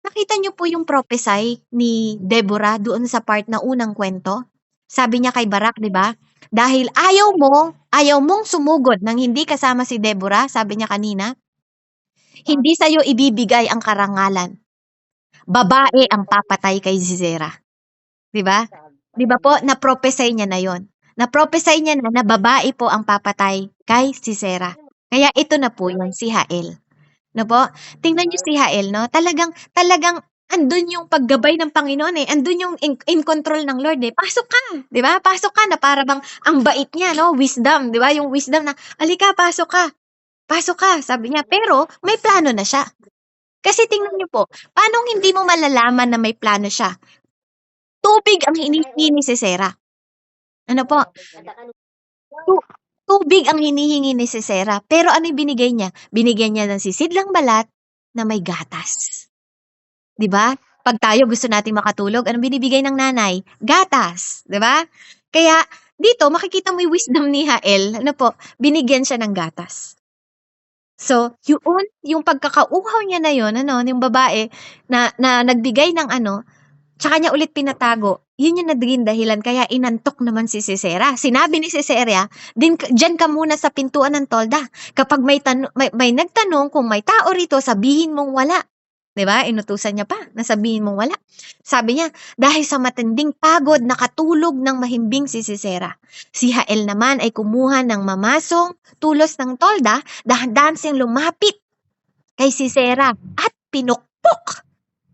Nakita niyo po yung prophesy ni Deborah doon sa part na unang kwento? Sabi niya kay Barak, di ba? Dahil ayaw mong sumugod nang hindi kasama si Deborah, sabi niya kanina, hindi sa'yo ibibigay ang karangalan. Babae ang papatay kay Sisera. Di ba? Di ba po, na-prophesy niya na yon. Na-prophesy niya na babae po ang papatay kay Sisera. Kaya ito na po yun, si Jael. No po? Tingnan niyo si Jael, no? Talagang andun yung paggabay ng Panginoon eh. Andun yung in control ng Lord eh. Pasok ka, di ba? Pasok ka na para bang ang bait niya, no? Wisdom, di ba? Yung wisdom na, alika, pasok ka. Pasok ka, sabi niya. Pero may plano na siya. Kasi tingnan niyo po, paano hindi mo malalaman na may plano siya? Tubig ang hinihingi ni Sisera. Ano po? Tubig ang hinihingi ni Sisera. Pero ano yung binigay niya? Binigyan niya ng sisidlang balat na may gatas. Di ba? Pag tayo gusto natin makatulog, anong binibigay ng nanay? Gatas. Di ba? Kaya dito, makikita mo yung wisdom ni Jael. Ano po? Binigyan siya ng gatas. So, yun, yung pagkakauhaw niya na yun, yung babae na nagbigay ng tsaka niya ulit pinatago, yun yung naging dahilan kaya inantok naman si Sisera. Sinabi ni Sisera, diyan ka muna sa pintuan ng tolda. Kapag may nagtanong kung may tao rito, sabihin mong wala. 'Di ba? Inutusan niya pa na sabihin mong wala. Sabi niya, dahil sa matinding pagod, nakatulog ng mahimbing si Sisera. Si Jael naman ay kumuha ng mamasong tulos ng tolda, dahan-dahan siyang lumapit kay Sisera at pinukpok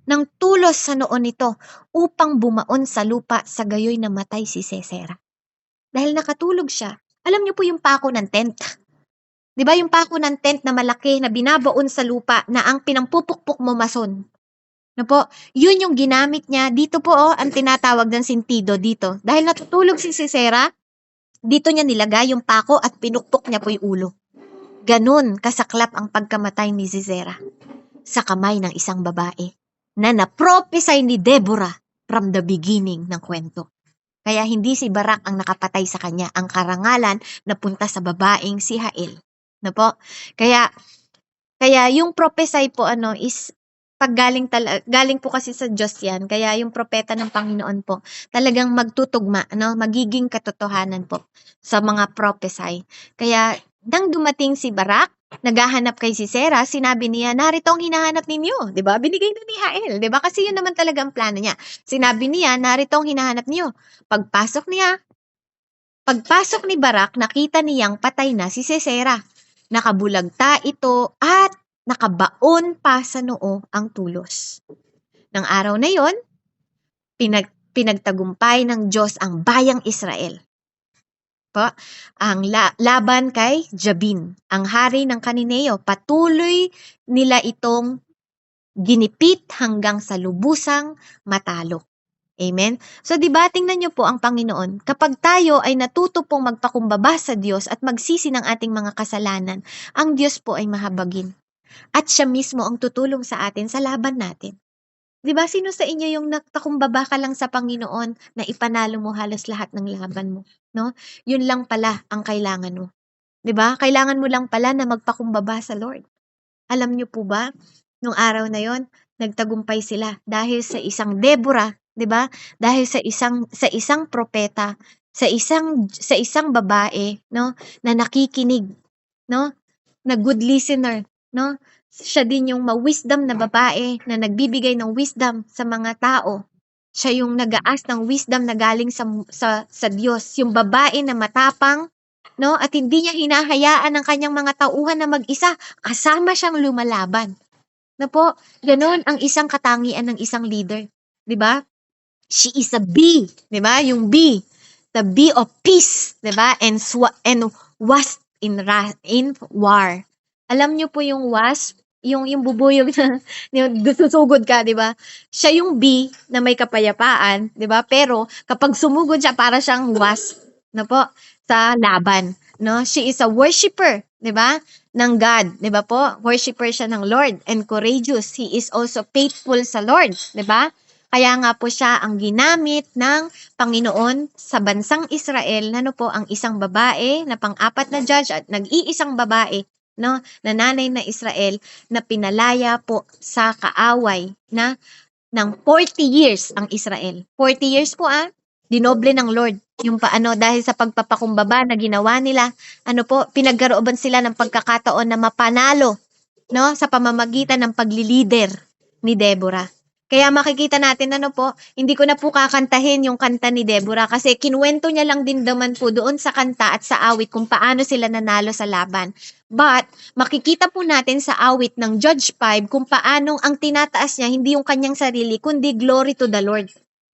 ng tulos sa noo nito upang bumaon sa lupa, sa gayoy namatay si Sisera. Dahil nakatulog siya. Alam niyo po yung pako ng tent. 'Di ba yung pako ng tent na malaki na binabaon sa lupa na ang pinampupukpok mo mason. Na po, yun yung ginamit niya. Dito po ang tinatawag ng sentido dito. Dahil natutulog si Sisera, dito niya nilagay yung pako at pinukpok niya po yung ulo. Ganun kasaklap ang pagkamatay ni Sisera sa kamay ng isang babae na naprophesy ni Deborah from the beginning ng kwento. Kaya hindi si Barak ang nakapatay sa kanya, ang karangalan napunta sa babaeng si Jael. Na po? Kaya yung prophesy po is galing po kasi sa Diyos yan. Kaya yung propeta ng Panginoon po, talagang magtutugma, magiging katotohanan po sa mga prophesy. Kaya nang dumating si Barak, naghahanap kay Sisera, sinabi niya, narito ang hinahanap ninyo. 'Di ba? Binigay na ni Jael. 'Di ba? Kasi yun naman talaga ang plano niya. Sinabi niya, narito ang hinahanap niyo. Pagpasok ni Barak, nakita niyang patay na si Sisera. Nakabulagta ito at nakabaon pa sa noo ang tulos. Nang araw na yon, pinagtagumpay ng Diyos ang bayang Israel. Ang laban kay Jabin, ang hari ng Kanineo. Patuloy nila itong ginipit hanggang sa lubusang matalo. Amen? So, diba, tingnan niyo po ang Panginoon. Kapag tayo ay natuto pong magpakumbaba sa Diyos at magsisi ng ating mga kasalanan, ang Diyos po ay mahabagin. At siya mismo ang tutulong sa atin sa laban natin. Diba, sino sa inyo yung nagpakumbaba ka lang sa Panginoon na ipanalo mo halos lahat ng laban mo? No? Yun lang pala ang kailangan mo. Diba? Kailangan mo lang pala na magpakumbaba sa Lord. Alam niyo po ba, nung araw na yon, nagtagumpay sila dahil sa isang Deborah, 'di ba? Dahil sa isang propeta, sa isang babae, no, na nakikinig, no, na good listener, no? Siya din yung ma-wisdom na babae na nagbibigay ng wisdom sa mga tao. Siya yung nag-aas ng wisdom na galing sa Diyos, yung babae na matapang, no? At hindi niya hinahayaan ang kanyang mga tauhan na mag-isa, kasama siyang lumalaban. Na po, ganoon ang isang katangian ng isang leader, 'di ba? She is a bee, 'di ba? Yung bee, the bee of peace, 'di ba? And wasp in war. Alam niyo po yung wasp, yung bubuyog na yung susugod ka, 'di ba? Siya yung bee na may kapayapaan, 'di ba? Pero kapag sumugod siya, para siyang wasp, na po, sa laban, no? She is a worshipper, 'di ba? Ng God, 'di ba po? Worshipper siya ng Lord and courageous. He is also faithful sa Lord, 'di ba? Kaya nga po siya ang ginamit ng Panginoon sa bansang Israel, po, ang isang babae na pang-apat na judge at nag-iisang babae, no, na nanay na Israel na pinalaya po sa kaaway na ng 40 years ang Israel. 40 years po dinoble ng Lord yung dahil sa pagpapakumbaba na ginawa nila, po, pinagkarooban sila ng pagkakataon na mapanalo, no, sa pamamagitan ng paglilider ni Deborah. Kaya makikita natin, po, hindi ko na po kakantahin yung kanta ni Deborah kasi kinuwento niya lang din naman po doon sa kanta at sa awit kung paano sila nanalo sa laban. But, makikita po natin sa awit ng Judge 5 kung paanong ang tinataas niya hindi yung kanyang sarili, kundi glory to the Lord.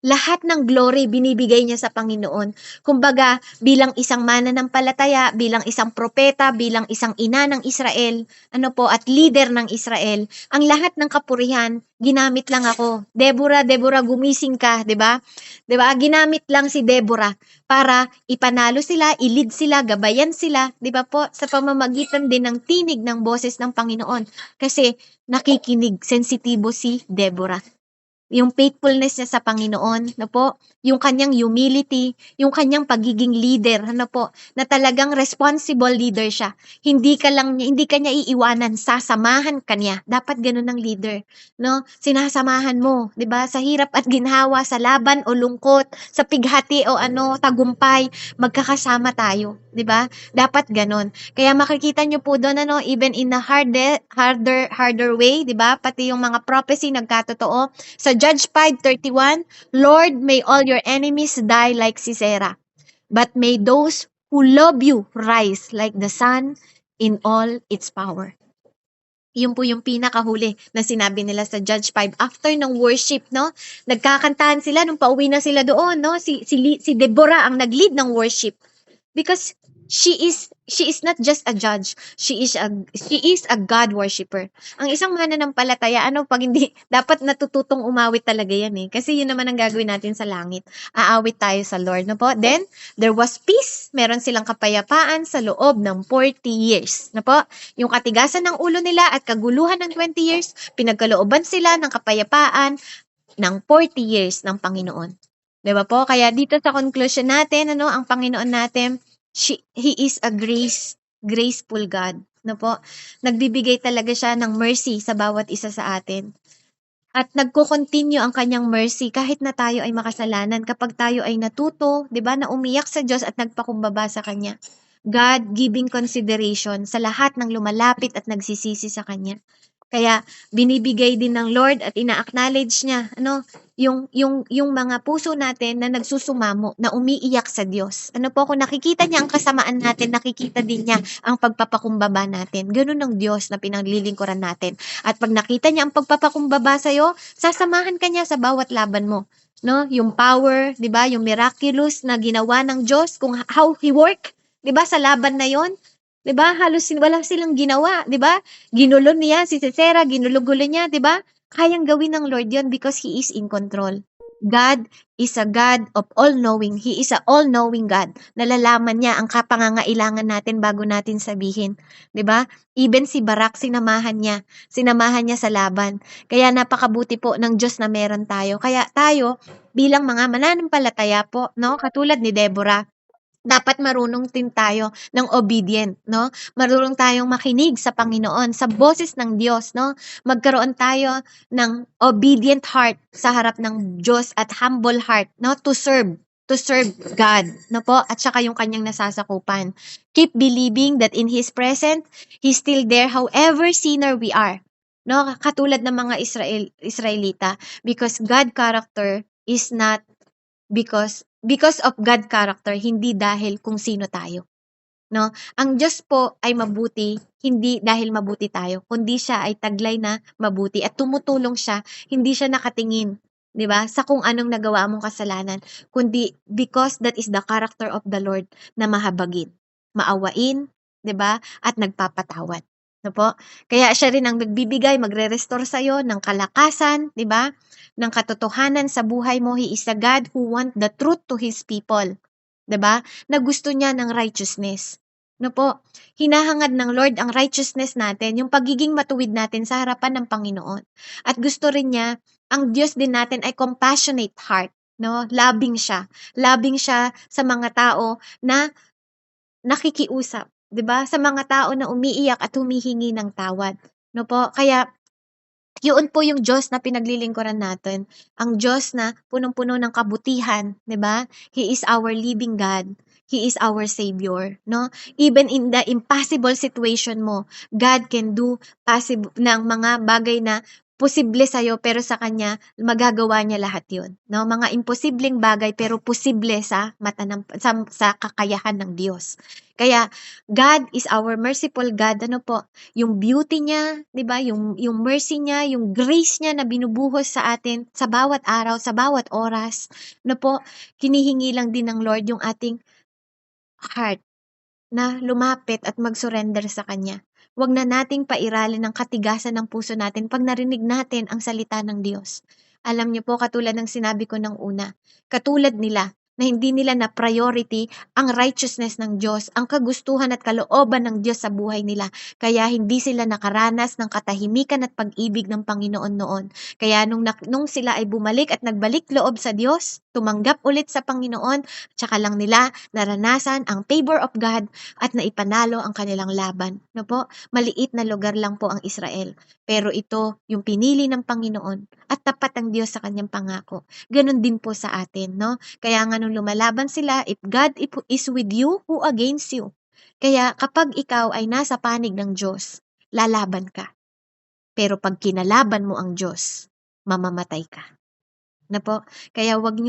Lahat ng glory binibigay niya sa Panginoon. Kumbaga, bilang isang mananampalataya, bilang isang propeta, bilang isang ina ng Israel, at leader ng Israel, ang lahat ng kapurihan, ginamit lang ako. Deborah, gumising ka, 'di ba? 'Di ba? Ginamit lang si Deborah para ipanalo sila, i-lead sila, gabayan sila, 'di ba po? Sa pamamagitan din ng tinig ng boses ng Panginoon. Kasi nakikinig, sensitibo si Deborah. yung faithfulness niya sa Panginoon, no po, yung kanyang humility, yung kanyang pagiging leader, ano po, na talagang responsible leader siya. Hindi ka niya iiwanan, sasamahan ka niya. Dapat ganun ang leader, no? Sinasamahan mo, 'di ba? Sa hirap at ginhawa, sa laban o lungkot, sa pighati o tagumpay, magkakasama tayo, 'di ba? Dapat ganun. Kaya makikita niyo po doon even in a harder way, 'di ba? Pati yung mga prophecy nagkatotoo. Sa Judge 5:31, Lord, may all your enemies die like Sisera, but may those who love you rise like the sun in all its power. Yun po yung pinakahuli na sinabi nila sa Judge 5 after ng worship, no? Nagkakantahan sila nung pauwi na sila doon, no? Si Deborah ang nag-lead ng worship because she is not just a judge. She is a God worshipper. Ang isang mananampalataya, pag hindi dapat natututong umawit talaga yan eh. Kasi yun naman ang gagawin natin sa langit. Aawit tayo sa Lord, no po? Then there was peace. Meron silang kapayapaan sa loob ng 40 years, no po? Yung katigasan ng ulo nila at kaguluhan ng 20 years, pinagkalooban sila ng kapayapaan ng 40 years ng Panginoon. 'Di ba po? Kaya dito sa conclusion natin, ang Panginoon natin, He is a graceful God. No po? Nagbibigay talaga siya ng mercy sa bawat isa sa atin. At nagko-continue ang kanyang mercy kahit na tayo ay makasalanan. Kapag tayo ay natuto, 'di ba, na umiyak sa Diyos at nagpakumbaba sa kanya. God giving consideration sa lahat ng lumalapit at nagsisisi sa kanya. Kaya binibigay din ng Lord at ina-acknowledge niya yung mga puso natin na nagsusumamo, na umiiyak sa Diyos. Kung nakikita niya ang kasamaan natin, nakikita din niya ang pagpapakumbaba natin. Ganun ang Diyos na pinaglilingkuran natin. At pag nakita niya ang pagpapakumbaba sa'yo, sasamahan ka niya sa bawat laban mo. No? Yung power, 'di ba? Yung miraculous na ginawa ng Diyos, kung how He work, 'di ba? Sa laban na 'yon, 'di ba? Halos wala silang ginawa, 'di ba? Ginulo niya si Sisera, ginulo-gulo niya, 'di ba? Kayang gawin ng Lord 'yon because He is in control. God is a God of all-knowing. He is a all-knowing God. Nalalaman niya ang kapangangailangan natin bago natin sabihin, 'di ba? Even si Barak sinamahan niya sa laban. Kaya napakabuti po ng Diyos na meron tayo. Kaya tayo bilang mga mananampalataya po, no, katulad ni Deborah, dapat marunong din tayo ng obedient, no? Marunong tayong makinig sa Panginoon, sa boses ng Diyos, no? Magkaroon tayo ng obedient heart sa harap ng Diyos at humble heart, no? To serve God, no po? At saka yung kanyang nasasakupan. Keep believing that in His presence, He's still there however sinner we are. No? Katulad ng mga Israelita, because God character is not because of God character, hindi dahil kung sino tayo. No? Ang Diyos po ay mabuti, hindi dahil mabuti tayo, kundi siya ay taglay na mabuti at tumutulong siya, hindi siya nakatingin, 'di ba? Sa kung anong nagawa mong kasalanan, kundi because that is the character of the Lord na mahabagin, maawain, 'di ba? At nagpapatawad. No po? Kaya siya rin ang nagbibigay, magre-restore sa iyo ng kalakasan, 'di ba? Ng katotohanan sa buhay mo. He is a God who want the truth to His people. 'Di ba? Na gusto niya ng righteousness. No po? Hinahangad ng Lord ang righteousness natin, yung pagiging matuwid natin sa harapan ng Panginoon. At gusto rin niya, ang Diyos din natin ay compassionate heart. No? Loving siya. Loving siya sa mga tao na nakikiusap. 'Di ba? Sa mga tao na umiiyak at humihingi ng tawad. No po? Kaya yun po yung Diyos na pinaglilingkuran natin. Ang Diyos na punong-puno ng kabutihan, 'di ba? He is our living God. He is our Savior, no? Even in the impossible situation mo, God can do possible ng mga bagay na posible sa'yo, pero sa Kanya, magagawa niya lahat yun. No? Mga imposibleng bagay, pero posible sa sa kakayahan ng Diyos. Kaya, God is our merciful God. Ano po? Yung beauty niya, 'di ba? Yung mercy niya, yung grace niya na binubuhos sa atin sa bawat araw, sa bawat oras. Ano po? Hinihingi lang din ng Lord yung ating heart na lumapit at mag-surrender sa Kanya. Huwag na nating pairalin ang katigasan ng puso natin pag narinig natin ang salita ng Diyos. Alam niyo po, katulad ng sinabi ko ng una, katulad nila, na hindi nila na priority ang righteousness ng Diyos, ang kagustuhan at kalooban ng Diyos sa buhay nila. Kaya hindi sila nakaranas ng katahimikan at pag-ibig ng Panginoon noon. Kaya nung sila ay bumalik at nagbalik loob sa Diyos, tumanggap ulit sa Panginoon, tsaka lang nila naranasan ang favor of God at naipanalo ang kanilang laban. No po? Maliit na lugar lang po ang Israel. Pero ito yung pinili ng Panginoon at tapat ang Diyos sa kanyang pangako. Ganon din po sa atin, no? Kaya nga nung lumalaban sila, if God is with you, who against you? Kaya kapag ikaw ay nasa panig ng Diyos, lalaban ka. Pero pag kinalaban mo ang Diyos, mamamatay ka. Na po? Kaya wag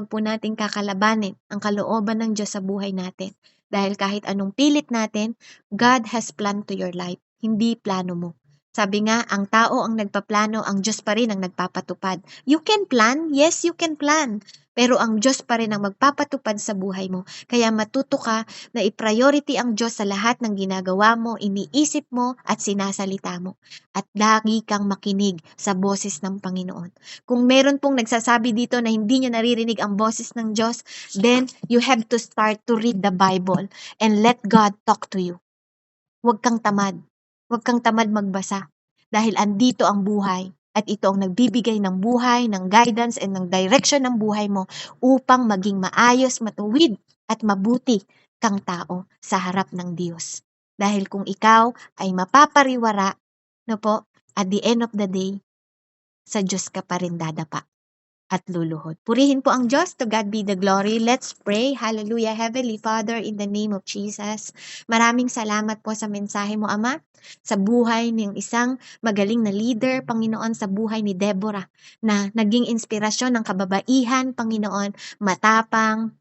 po nating kakalabanin ang kalooban ng Diyos sa buhay natin. Dahil kahit anong pilit natin, God has planned to your life, hindi plano mo. Sabi nga, ang tao ang nagpaplano, ang Diyos pa rin ang nagpapatupad. You can plan, yes, you can plan. Pero ang Diyos pa rin ang magpapatupad sa buhay mo. Kaya matuto ka na i-priority ang Diyos sa lahat ng ginagawa mo, iniisip mo, at sinasalita mo. At lagi kang makinig sa boses ng Panginoon. Kung meron pong nagsasabi dito na hindi niya naririnig ang boses ng Diyos, then you have to start to read the Bible and let God talk to you. Huwag kang tamad. Huwag kang tamad magbasa. Dahil andito ang buhay. At ito ang nagbibigay ng buhay, ng guidance, and ng direction ng buhay mo upang maging maayos, matuwid, at mabuti kang tao sa harap ng Diyos. Dahil kung ikaw ay mapapariwara, no po, at the end of the day, sa Diyos ka pa rin dadapa at luluhod. Purihin po ang Diyos. To God be the glory. Let's pray. Hallelujah. Heavenly Father, in the name of Jesus, maraming salamat po sa mensahe mo, Ama, sa buhay ng isang magaling na leader, Panginoon, sa buhay ni Deborah, na naging inspirasyon ng kababaihan, Panginoon, matapang,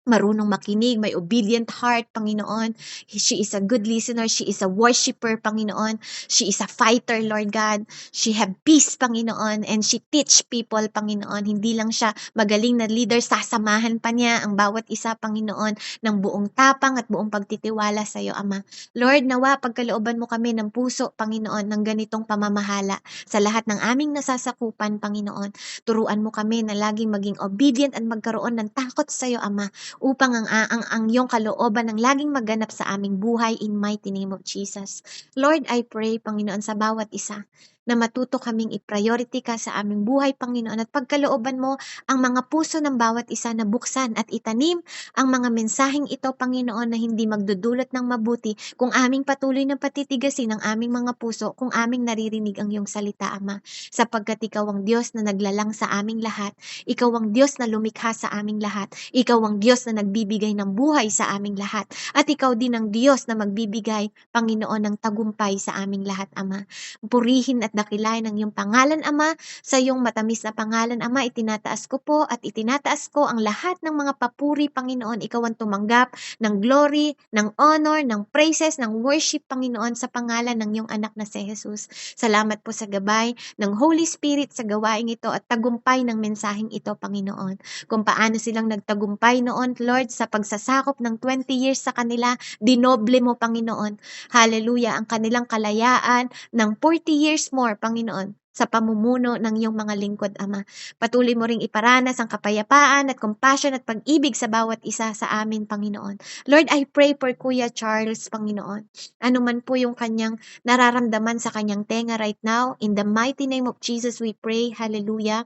marunong makinig, may obedient heart, Panginoon. She is a good listener. She is a worshiper, Panginoon. She is a fighter, Lord God. She have peace, Panginoon. And she teach people, Panginoon. Hindi lang siya magaling na leader, sasamahan pa niya ang bawat isa, Panginoon, ng buong tapang at buong pagtitiwala sa iyo, Ama. Lord, nawa, pagkalooban mo kami ng puso, Panginoon, ng ganitong pamamahala sa lahat ng aming nasasakupan, Panginoon. Turuan mo kami na laging maging obedient at magkaroon ng takot sa iyo, Ama, upang ang iyong kalooban ang laging maganap sa aming buhay in mighty name of Jesus. Lord, I pray, Panginoon, sa bawat isa na matuto kaming i-priority ka sa aming buhay, Panginoon, at pagkalooban mo ang mga puso ng bawat isa na buksan at itanim ang mga mensaheng ito, Panginoon, na hindi magdudulot ng mabuti kung aming patuloy na patitigasin ang aming mga puso, kung aming naririnig ang iyong salita, Ama, sapagkat ikaw ang Diyos na naglalang sa aming lahat, ikaw ang Diyos na lumikha sa aming lahat, ikaw ang Diyos na nagbibigay ng buhay sa aming lahat, at ikaw din ang Diyos na magbibigay, Panginoon, ng tagumpay sa aming lahat, Ama. Purihin at dakilain ang iyong pangalan, Ama. Sa iyong matamis na pangalan, Ama, itinataas ko po at itinataas ko ang lahat ng mga papuri, Panginoon. Ikaw ang tumanggap ng glory, ng honor, ng praises, ng worship, Panginoon, sa pangalan ng iyong anak na si Jesus. Salamat po sa gabay ng Holy Spirit sa gawaing ito at tagumpay ng mensaheng ito, Panginoon. Kung paano silang nagtagumpay noon, Lord, sa pagsasakop ng 20 years sa kanila, dinoble mo, Panginoon. Hallelujah, ang kanilang kalayaan ng 40 years more, Panginoon, sa pamumuno ng iyong mga lingkod, Ama. Patuloy mo ring iparanas ang kapayapaan at compassion at pag-ibig sa bawat isa sa amin, Panginoon. Lord, I pray for Kuya Charles, Panginoon. Ano man po yung kanyang nararamdaman sa kanyang tenga right now, in the mighty name of Jesus we pray. Hallelujah.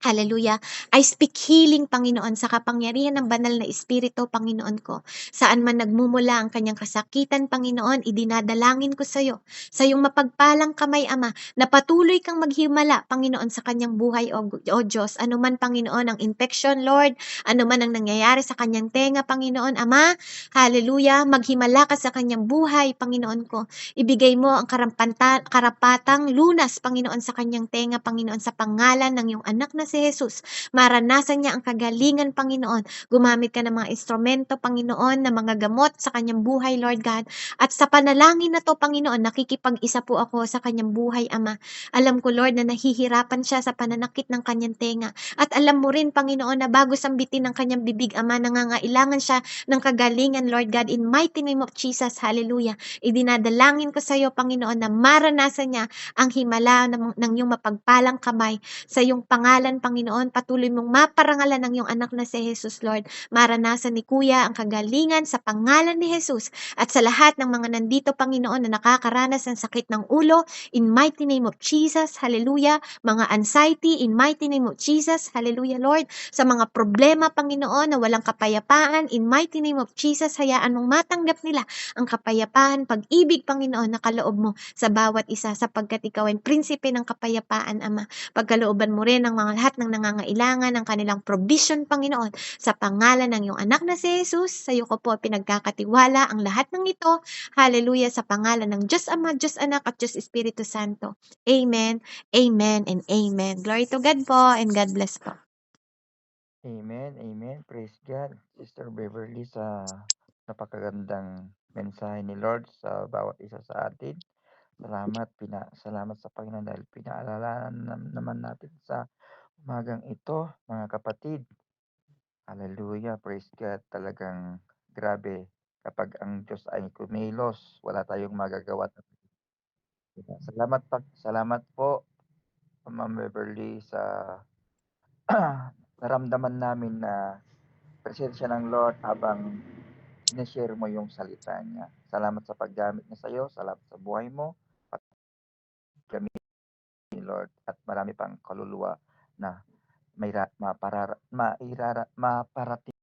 Hallelujah. I speak healing, Panginoon, sa kapangyarihan ng banal na Espiritu, Panginoon ko. Saan man nagmumula ang kanyang kasakitan, Panginoon, idinadalangin ko sa iyo. Sa iyong mapagpalang kamay, Ama, na patuloy kang maghimala, Panginoon, sa kanyang buhay, O Diyos. Ano man, Panginoon, ang infection, Lord, ano man ang nangyayari sa kanyang tenga, Panginoon, Ama, hallelujah, maghimala ka sa kanyang buhay, Panginoon ko. Ibigay mo ang karapatang lunas, Panginoon, sa kanyang tenga, Panginoon, sa pangalan ng iyong anak na si Jesus. Maranasan niya ang kagalingan, Panginoon. Gumamit ka ng mga instrumento, Panginoon, na mga gamot sa kanyang buhay, Lord God. At sa panalangin na to, Panginoon, nakikipag-isa po ako sa kanyang buhay, Ama. Alam ko, Lord, na nahihirapan siya sa pananakit ng kanyang tenga. At alam mo rin, Panginoon, na bago sambitin ng kanyang bibig, Ama, nangangailangan siya ng kagalingan, Lord God, in mighty name of Jesus. Hallelujah. Idinadalangin ko sa iyo, Panginoon, na maranasan niya ang himala ng iyong mapagpalang kamay sa iyong pangalan kapayapaan, Panginoon. Patuloy mong maparangalan ang iyong anak na si Jesus, Lord. Maranasan ni Kuya ang kagalingan sa pangalan ni Jesus at sa lahat ng mga nandito, Panginoon, na nakakaranas ng sakit ng ulo, in mighty name of Jesus, hallelujah. Mga anxiety, in mighty name of Jesus, hallelujah, Lord. Sa mga problema, Panginoon, na walang kapayapaan, in mighty name of Jesus, hayaan mong matanggap nila ang kapayapaan, pag-ibig, Panginoon, na kaloob mo sa bawat isa, sapagkat ikaw ay prinsipe ng kapayapaan, Ama. Pagkalooban mo rin ang mga lahat ng nangangailangan, ng kanilang provision, Panginoon, sa pangalan ng iyong anak na si Jesus. Sa iyo ko po pinagkakatiwala ang lahat ng ito. Hallelujah, sa pangalan ng Diyos Ama, Diyos Anak, at Diyos Espiritu Santo. Amen, amen, and amen. Glory to God po, and God bless po. Amen, amen. Praise God. Sister Beverly, sa napakagandang mensahe ni Lord sa bawat isa sa atin. Salamat sa Panginoon dahil pinaalala naman natin sa umagang ito, mga kapatid. Hallelujah, praise God. Talagang grabe kapag ang Diyos ay kumilos, wala tayong magagawa. Salamat po, Ma'am Beverly, sa naramdaman namin na presensya ng Lord habang sinishare mo yung salita niya. Salamat sa paggamit niya sa iyo, salamat sa buhay mo, at gamit ni Lord, at marami pang kaluluwa na maparating